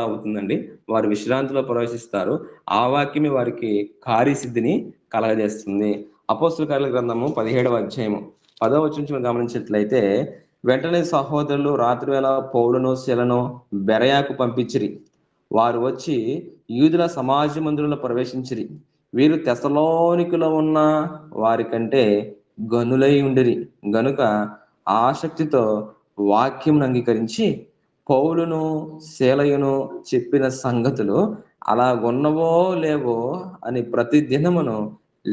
అవుతుందండి. వారు విశ్రాంతిలో ప్రవేశిస్తారు. ఆ వాక్యమే వారికి కార్యసిద్ధిని కలగజేస్తుంది. అపోస్తలుల కార్యాల గ్రంథము 17వ అధ్యాయము 10వ వచనం గమనించినట్లయితే, వెంటనే సహోదరులు రాత్రివేళ పౌలును శీలను బెరయాకు పంపించిరి. వారు వచ్చి యూదుల సమాజ మందిరంలో ప్రవేశించిరి. వీరు తెస్సలోనికలో ఉన్న వారి కంటే గనులై ఉండిరి గనుక ఆసక్తితో వాక్యం అంగీకరించి పౌలును శీలయును చెప్పిన సంగతులు అలాగున్నవో లేవో అని ప్రతి దినమును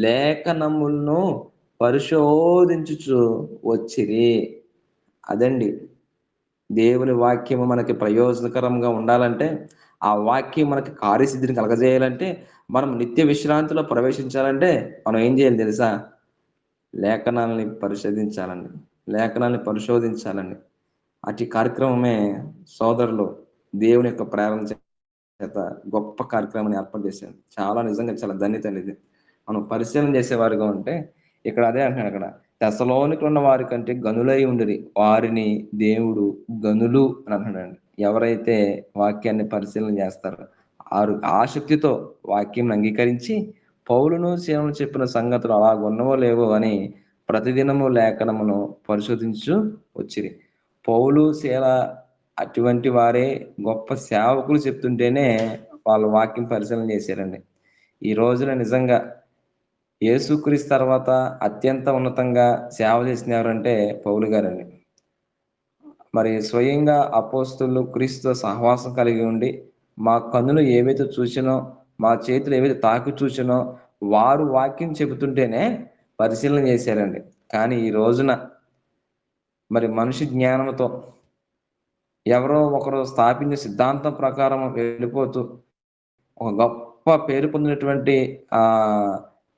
లేఖనములను పరిశోధించుచు వచ్చిరి. అదండి, దేవుని వాక్యము మనకి ప్రయోజనకరంగా ఉండాలంటే, ఆ వాక్యం మనకి కార్యసిద్ధిని కలగజేయాలంటే, మనం నిత్య విశ్రాంతిలో ప్రవేశించాలంటే మనం ఏం చేయాలి తెలుసా? లేఖనాలని పరిశోధించాలండి. అటు కార్యక్రమమే సోదరులు దేవుని యొక్క ప్రేరణ చేత గొప్ప కార్యక్రమాన్ని ఏర్పాటు చేశారు. నిజంగా చాలా ధన్యత ఇది. మనం పరిశీలన చేసేవారుగా ఉంటే ఇక్కడ అదే అంటున్నాడు, అక్కడ తెస్సలోనికలో ఉన్న వారి కంటే గనులై ఉండిరి, వారిని దేవుడు గనులు అని అంటున్నాడు. ఎవరైతే వాక్యాన్ని పరిశీలన చేస్తారో, వారు ఆసక్తితో వాక్యం అంగీకరించి పౌలును శీలను చెప్పిన సంగతులు అలాగున్నవో లేవో అని ప్రతిదినము లేఖనమును పరిశోధించు వచ్చిరి. పౌలు శీల అటువంటి వారే గొప్ప సేవకులు చెప్తుంటేనే వాళ్ళ వాక్యం పరిశీలన చేశారండి. ఈ రోజున నిజంగా యేసుక్రీస్తు తర్వాత అత్యంత ఉన్నతంగా సేవ చేసిన ఎవరంటే పౌలు గారండి. మరి స్వయంగా అపోస్తులు క్రీస్తుతో సహవాసం కలిగి ఉండి, మా కన్నులు ఏవైతే చూసినో, మా చేతులు ఏవైతే తాకి చూసినో వారు వాక్యం చెబుతుంటేనే పరిశీలన చేశారండి. కానీ ఈ రోజున మరి మనిషి జ్ఞానంతో ఎవరో ఒకరు స్థాపించిన సిద్ధాంతం ప్రకారం వెళ్ళిపోతూ ఒక గొప్ప పేరు పొందినటువంటి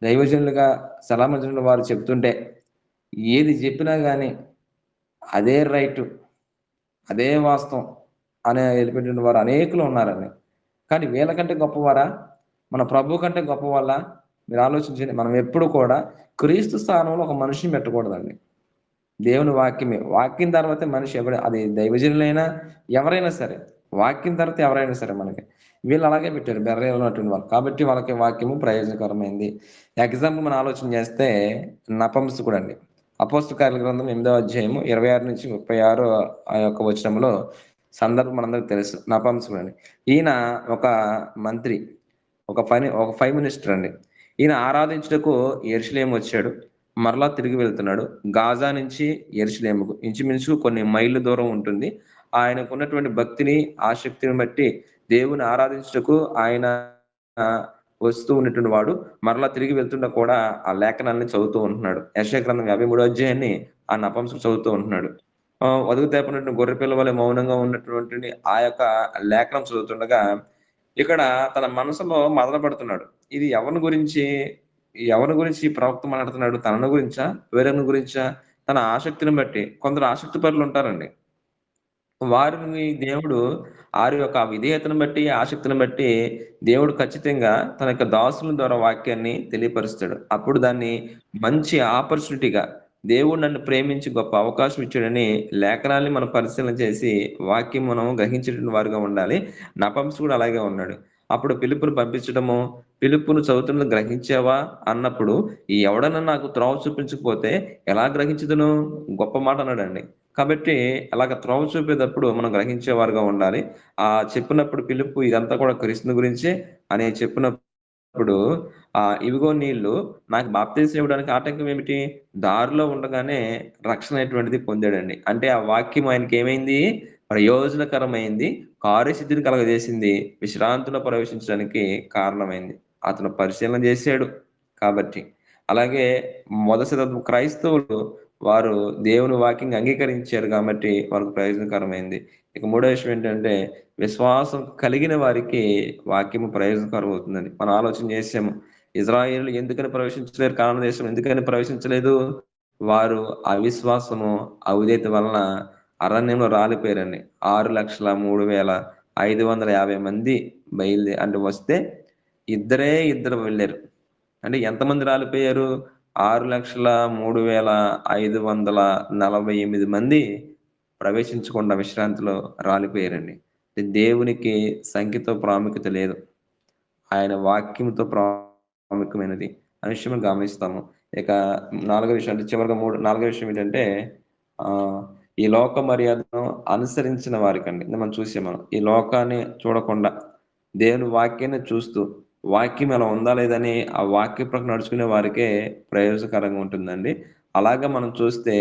దైవజనులుగా సలామజనులు వారు చెప్తుంటే ఏది చెప్పినా కానీ అదే రైటు, అదే వాస్తవం అనే వెళ్ళిపెట్టిన వారు అనేకులు ఉన్నారండి. కానీ వీళ్ళకంటే గొప్పవారా? మన ప్రభు కంటే గొప్పవాళ్ళ? మీరు ఆలోచించండి. మనం ఎప్పుడు కూడా క్రీస్తు స్థానంలో ఒక మనిషిని పెట్టకూడదండి. దేవుని వాక్యమే. వాక్యం తర్వాత మనిషి ఎవరు, అది దైవజనులైనా ఎవరైనా సరే, వాక్యం తర్వాత ఎవరైనా సరే మనకి. వీళ్ళు అలాగే పెట్టారు, బెర్రలో ఉన్నటువంటి వాళ్ళు. కాబట్టి వాళ్ళకి వాక్యము ప్రయోజనకరమైంది. ఎగ్జాంపుల్ మనం ఆలోచన చేస్తే నపుంసకుడు అండి. అపోస్తలుల కార్యాల గ్రంథం 8వ అధ్యాయము 26 నుంచి 36 ఆ యొక్క వచనంలో సందర్భం మనందరికి తెలుసు. నపుంసకుడు అండి. ఈయన ఒక మంత్రి, ఒక ప్రైమ్ మినిస్టర్ అండి. ఈయన ఆరాధించుటకు యెరూషలేము వచ్చాడు. మరలా తిరిగి వెళ్తున్నాడు. గాజా నుంచి యెరూషలేముకు ఇంచుమించు కొన్ని మైళ్ళ దూరం ఉంటుంది. ఆయనకున్నటువంటి భక్తిని, ఆసక్తిని బట్టి దేవుని ఆరాధించుటకు ఆయన వస్తూ ఉన్నటువంటి వాడు మరలా తిరిగి వెళ్తుండా కూడా ఆ లేఖనాన్ని చదువుతూ ఉంటున్నాడు. యెషయా గ్రంథం 53వ అధ్యాయాన్ని ఆ నపుంసకుడు చదువుతూ ఉంటున్నాడు. వధువు తేపనటువంటి గొర్రెపిల్ల వలె మౌనంగా ఉన్నటువంటి ఆ యొక్క లేఖనం చదువుతుండగా ఇక్కడ తన మనసులో మదనపడుతున్నాడు. ఇది ఎవరి గురించి ఈ ప్రవక్త మాట్లాడుతున్నాడు? తనను గురించా? వేరొకరి గురించా? తన ఆసక్తిని బట్టి కొందరు ఆసక్తి పరులు ఉంటారండి. వారిని దేవుడు ఆరి యొక్క విధేయతను బట్టి, ఆసక్తిని బట్టి దేవుడు ఖచ్చితంగా తన యొక్క దాసుల ద్వారా వాక్యాన్ని తెలియపరుస్తాడు. అప్పుడు దాన్ని మంచి ఆపర్చునిటీగా దేవుడు నన్ను ప్రేమించి గొప్ప అవకాశం ఇచ్చాడని లేఖనాల్ని మనం పరిశీలన చేసి వాక్యం మనం గ్రహించేటువంటి వారుగా ఉండాలి. నపుంసకుడు అలాగే ఉన్నాడు. అప్పుడు ఫిలిప్పును పంపించడము, ఫిలిప్పును చదువుతున్నది గ్రహించావా అన్నప్పుడు, ఎవడన్నా నాకు త్రోవ చూపించకపోతే ఎలా గ్రహించుదును? గొప్ప మాట అన్నాడండి. కాబట్టి అలాగ త్రోవ చూపేటప్పుడు మనం గ్రహించేవారుగా ఉండాలి. చెప్పినప్పుడు ఫిలిప్పు ఇదంతా కూడా క్రీస్తుని గురించే అని చెప్పినప్పుడు ఇవిగో నీళ్ళు నాకు బాప్తిసం ఇవ్వడానికి ఆటంకం ఏమిటి? దారిలో ఉండగానే రక్షణ అనేటువంటిది పొందాడండి. అంటే ఆ వాక్యం ఆయనకి ఏమైంది? ప్రయోజనకరమైంది. కార్యసిద్ధిని కలగజేసింది. విశ్రాంతిలో ప్రవేశించడానికి కారణమైంది. అతను పరిశీలన చేశాడు కాబట్టి. అలాగే మొదటి శతాబ్దపు క్రైస్తవులు వారు దేవుని వాక్యంగా అంగీకరించారు కాబట్టి వారికి ప్రయోజనకరమైంది. ఇక మూడో విషయం ఏంటంటే విశ్వాసం కలిగిన వారికి వాక్యము ప్రయోజనకరం అవుతుందని మనం ఆలోచన చేసాము. ఇజ్రాయేలు ఎందుకని ప్రవేశించలేరు? కానాను దేశం ఎందుకని ప్రవేశించలేదు? వారు అవిశ్వాసము, అవిధేయత వలన అరణ్యంలో రాలిపోయారండి. 6,03,550 మంది అంటే వస్తే ఇద్దరు వెళ్ళారు. అంటే ఎంతమంది రాలిపోయారు? 6,03,548 మంది ప్రవేశించకుండా విశ్రాంతిలో రాలిపోయారండి. దేవునికి సంఖ్యతో ప్రాముఖ్యత లేదు. ఆయన వాక్యంతో ప్రాముఖ్యమైనది అనే విషయం గమనిస్తాము. ఇక నాలుగో విషయం అంటే చివరిగా నాలుగో విషయం ఏంటంటే ఈ లోక మర్యాదను అనుసరించిన వారికండి. మనం చూసాము. ఈ లోకాన్ని చూడకుండా దేవుని వాక్యాన్ని చూస్తూ వాక్యం ఎలా ఉందా లేదని ఆ వాక్య ప్రకారం నడుచుకునే వారికే ప్రయోజనకరంగా ఉంటుందండి. అలాగా మనం చూస్తే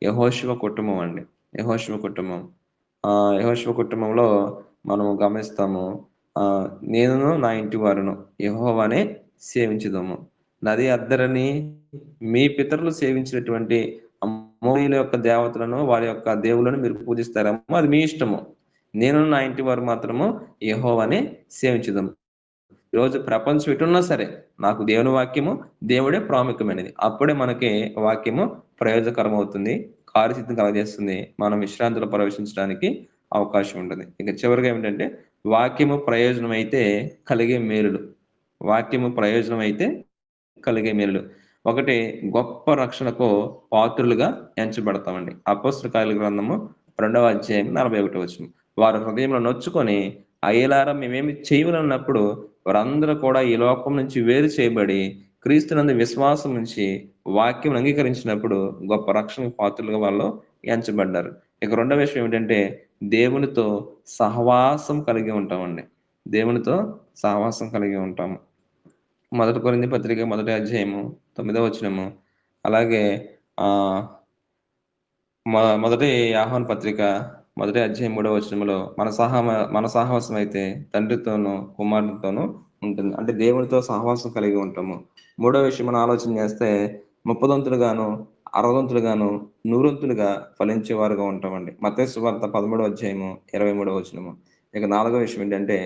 యెహోషువ కుటుంబం అండి. యెహోషువ కుటుంబంలో మనం గమనిస్తాము. నేనును నా ఇంటి వారును యెహోవానే సేవించుదాము. నది అద్దరని మీ పితరులు సేవించినటువంటి అమోరీయుల యొక్క దేవతలను, వారి యొక్క దేవులను మీరు పూజిస్తారేమో అది మీ ఇష్టము. నేను నా ఇంటి వారు మాత్రము యెహోవానే సేవించుదాము. ఈరోజు ప్రపంచం ఎటున్నా సరే నాకు దేవుని వాక్యము దేవుడే ప్రాముఖ్యమైనది. అప్పుడే మనకి వాక్యము ప్రయోజనకరం అవుతుంది, కార్యసిద్ధిని కలగజేస్తుంది, మనం విశ్రాంతిలో ప్రవేశించడానికి అవకాశం ఉంటుంది. ఇక చివరిగా ఏమిటంటే వాక్యము ప్రయోజనం అయితే కలిగే మేలులు. ఒకటి గొప్ప రక్షణకు పాత్రులుగా ఎంచబడతామండి. అపోస్తలుల కార్యాల గ్రంథము 2వ అధ్యాయం 41వ వచనం. వారు హృదయంలో నొచ్చుకొని అయ్యలారా మేమేమి చేయవలన్నప్పుడు వారందరూ కూడా ఈ లోకం నుంచి వేరు చేయబడి క్రీస్తునందు విశ్వాసం నుంచి వాక్యం అంగీకరించినప్పుడు గొప్ప రక్షణ పాత్రలుగా వాళ్ళు ఎంచబడ్డారు. ఇక రెండవ విషయం ఏమిటంటే దేవునితో సహవాసం కలిగి ఉంటామండి. మొదటి కొరింథీ పత్రిక 1వ అధ్యాయము 9వ వచనము, అలాగే మొదటి యోహాను పత్రిక 1వ అధ్యాయం 3వ వచనములో మన సహవాసం అయితే తండ్రితోనూ కుమారునితోనూ ఉంటుంది. అంటే దేవునితో సహవాసం కలిగి ఉంటాము. మూడో విషయం మనం ఆలోచన చేస్తే 30 60 100 ఫలించేవారుగా ఉంటామండి. మత్తయి సువార్త 13వ అధ్యాయము 23వ వచనము. ఇక నాలుగో విషయం ఏంటంటే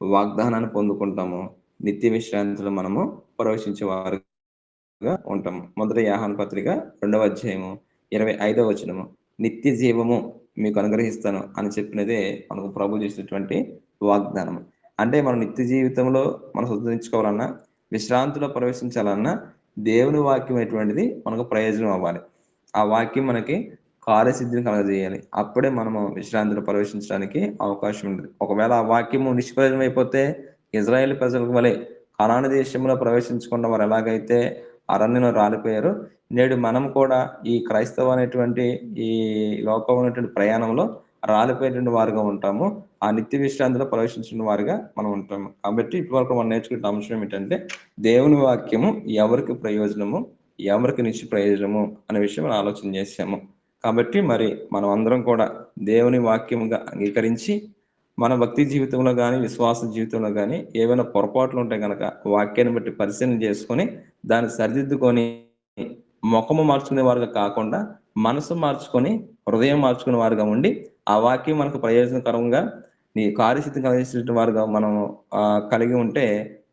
వాగ్దానాన్ని పొందుకుంటాము, నిత్య విశ్రాంతిలో మనము ప్రవేశించేవారుగా ఉంటాము. మొదటి యోహాను పత్రిక 2వ అధ్యాయము 25వ వచనము, నిత్య జీవము మీకు అనుగ్రహిస్తాను అని చెప్పినదే మనకు ప్రభు చేసినటువంటి వాగ్దానం. అంటే మనం నిత్య జీవితంలో మనం సంతరించుకోవాలన్నా, విశ్రాంతిలో ప్రవేశించాలన్నా దేవుని వాక్యం అటువంటిది మనకు ప్రయోజనం అవ్వాలి. ఆ వాక్యం మనకి కార్యసిద్ధిని కలగజేయాలి. అప్పుడే మనము విశ్రాంతిలో ప్రవేశించడానికి అవకాశం ఉంటుంది. ఒకవేళ ఆ వాక్యము నిష్ప్రయోజనం అయిపోతే ఇజ్రాయేల్ ప్రజలకు వలె కనాను దేశంలో ప్రవేశించకుండా వారు ఎలాగైతే అరణ్యంలో రాలిపోయారు, నేడు మనం కూడా ఈ క్రైస్తవ అనేటువంటి ఈ లోకం అనేటువంటి ప్రయాణంలో రాలిపోయేటువంటి వారుగా ఉంటాము. ఆ నిత్య విశ్రాంతిలో ప్రవేశించిన వారిగా మనం ఉంటాము. కాబట్టి ఇప్పటివరకు మనం నేర్చుకునే అంశం ఏమిటంటే దేవుని వాక్యము ఎవరికి ప్రయోజనము, ఎవరికి నిష్ప్రయోజనము అనే విషయం మనం ఆలోచన చేసాము. కాబట్టి మరి మనం అందరం కూడా దేవుని వాక్యముగా అంగీకరించి మన భక్తి జీవితంలో కానీ విశ్వాస జీవితంలో కానీ ఏవైనా పొరపాట్లు ఉంటే కనుక వాక్యాన్ని బట్టి పరిశీలన చేసుకొని దాన్ని సరిదిద్దుకొని ముఖము మార్చుకునే వారుగా కాకుండా మనసు మార్చుకొని హృదయం మార్చుకునే వారుగా ఉండి ఆ వాక్యం మనకు ప్రయోజనకరంగా నీ కార్యసిద్ధి కలిగించిన వారుగా మనం కలిగి ఉంటే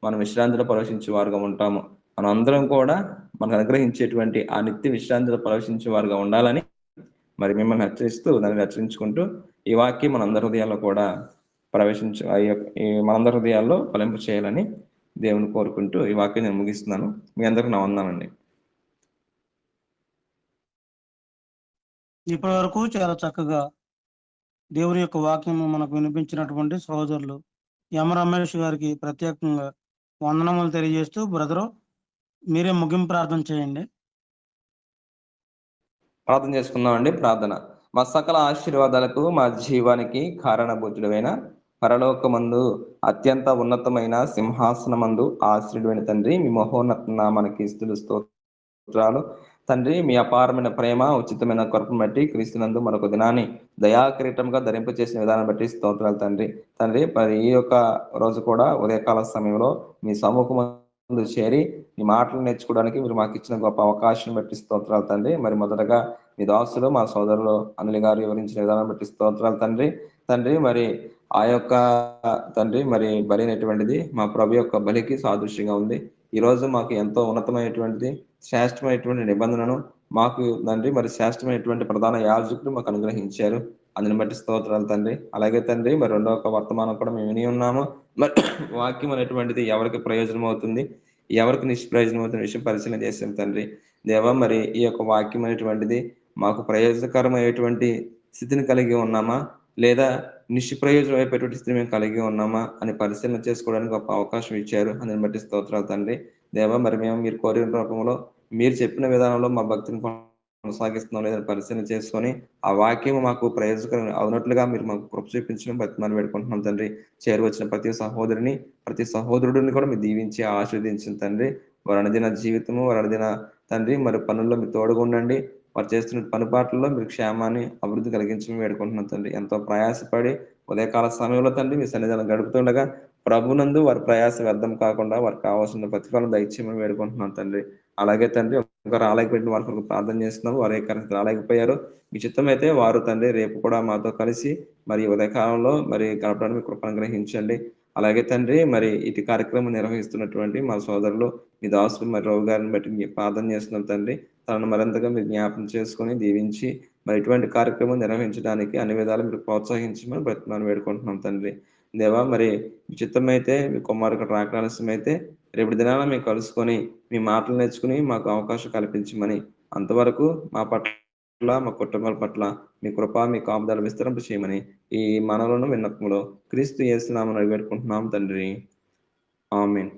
మనం విశ్రాంతిలో ప్రవేశించే వారుగా ఉంటాము. మనం అందరం కూడా మనకు అనుగ్రహించేటువంటి ఆ నిత్య విశ్రాంతిలో ప్రవేశించే వారుగా ఉండాలని మరి మిమ్మల్ని హెచ్చరిస్తూ దాన్ని హెచ్చరించుకుంటూ ఈ వాక్యం మనందరి హృదయాల్లో కూడా మనందరి హృదయాల్లో ఫలింపు చేయాలని దేవుని కోరుకుంటూ ఈ వాక్యం నేను ముగిస్తున్నాను. మీ అందరికీ నా వందనాలండి. ఇప్పటి వరకు చాలా చక్కగా దేవుని యొక్క వాక్యము మనకు వినిపించినటువంటి సహోదరులు ఎం రమేష్ గారికి ప్రత్యేకంగా వందనములు తెలియజేస్తూ, బ్రదరు మీరే ముగింపు ప్రార్థన చేయండి. ప్రార్థన చేసుకుందామండి. ప్రార్థన. మా సకల ఆశీర్వాదాలకు మా జీవానికి కారణభూతుడైన పరలోకమందు అత్యంత ఉన్నతమైన సింహాసనమందు ఆశ్రయుడైన తండ్రి, మీ మహోన్నత నామానికి స్తుతులు స్తోత్రాలు. తండ్రి, మీ అపారమైన ప్రేమ ఉచితమైన కృపను బట్టి క్రీస్తునందు మరొక దినాన్ని దయాకిరీటంగా ధరింప చేసిన విధానం బట్టి స్తోత్రాలు తండ్రి. తండ్రి, మరి ఈ యొక్క రోజు కూడా ఉదయకాల సమయంలో మీ సముఖమందు చేరి మీ మాటలు నేర్చుకోవడానికి మీరు మాకు ఇచ్చిన గొప్ప అవకాశం బట్టి స్తోత్రాలు తండ్రి. మరి మొదటగా మీ దాసులు మా సోదరులు అనిల్ గారు వివరించిన విధానం బట్టి స్తోత్రాలు తండ్రి. తండ్రి, మరి ఆ యొక్క తండ్రి మరి బలి అనేటువంటిది మా ప్రభు యొక్క బలికి సాదృశ్యంగా ఉంది. ఈ రోజు మాకు ఎంతో ఉన్నతమైనటువంటిది శ్రేష్టమైనటువంటి నిబంధనను మాకు తండ్రి మరి శ్రేష్టమైనటువంటి ప్రధాన యాజకుడు మాకు అనుగ్రహించారు. అందుని బట్టి స్తోత్రాలు తండ్రి. అలాగే తండ్రి మరి రెండవ ఒక వర్తమానం కూడా మేము విని ఉన్నాము. మరి వాక్యం అనేటువంటిది ఎవరికి ప్రయోజనం అవుతుంది, ఎవరికి నిష్ప్రయోజనం అవుతున్న విషయం పరిశీలన చేసాం తండ్రి. దేవా, మరి ఈ యొక్క వాక్యం అనేటువంటిది మాకు ప్రయోజనకరమైనటువంటి స్థితిని కలిగి ఉన్నామా, లేదా నిష్ప్రయోజనం అయిపోయేటువంటి స్థితిని మేము కలిగి ఉన్నామా అని పరిశీలన చేసుకోవడానికి గొప్ప అవకాశం ఇచ్చారు. అందుని బట్టి స్తోత్రాలు తండ్రి. దేవా, మరి మేము మీరు కోరిన రూపంలో మీరు చెప్పిన విధానంలో మా భక్తిని కొనసాగిస్తున్నాం లేదని పరిశీలన చేసుకొని ఆ వాక్యం మాకు ప్రయోజకరం అవునట్లుగా మీరు మాకు కృప చూపించడం బతిమాని వేడుకుంటున్నాం తండ్రి. చేరువచ్చిన ప్రతి సహోదరిని ప్రతి సహోదరుడిని కూడా మీరు దీవించి ఆశీర్వదించిన తండ్రి. వారి అనుదిన జీవితము, వారి అనుదిన తండ్రి మరి పనుల్లో మీరు తోడుగా ఉండండి. వారు చేస్తున్న పనిపాట్లలో మీరు క్షేమాన్ని అభివృద్ధి కలిగించమని వేడుకుంటున్నాం తండ్రి. ఎంతో ప్రయాసపడి ఉదయకాల సమయంలో తండ్రి మీ సన్నిధానం గడుపుతుండగా ప్రభునందు వారి ప్రయాస వ్యర్థం కాకుండా వారికి కావాల్సిన ప్రతిఫలం దయచేయమని వేడుకుంటున్నాం తండ్రి. అలాగే తండ్రి ఒకరు రాలేకపోయిన వారి కొరకు ప్రార్థన చేస్తున్నాం. వారు ఏ కరెక్ట్ రాలేకపోయారు, మీ చిత్తం అయితే వారు తండ్రి రేపు కూడా మాతో కలిసి మరి ఉదయకాలంలో మరి గడపడానికి కృపను గ్రహించండి. అలాగే తండ్రి మరి ఇటు కార్యక్రమం నిర్వహిస్తున్నటువంటి మా సోదరులు మీ దాసులు మరి రావు గారిని బట్టి మీ ప్రార్థన చేస్తున్నాం తండ్రి. తనను మరింతగా మీరు జ్ఞాపకం చేసుకొని దీవించి మరి ఇటువంటి కార్యక్రమం నిర్వహించడానికి అన్ని విధాలు మీరు ప్రోత్సహించమని బ్రతిమాను వేడుకుంటున్నాం తండ్రి. దేవా, మరి మీ చిత్తమైతే మీ కుమారుడు రాకాలస్యమైతే రేపటి దినాన మేము కలుసుకొని మీ మాటలు నేర్చుకుని మాకు అవకాశం కల్పించమని, అంతవరకు మా పట్ల మా కుటుంబాల పట్ల మీ కృప మీ కాపుదల విస్తరింప చేయమని ఈ మనలను విన్నపంలో క్రీస్తు యేసు నామమున వేడుకుంటున్నాం తండ్రి. ఆమేన్.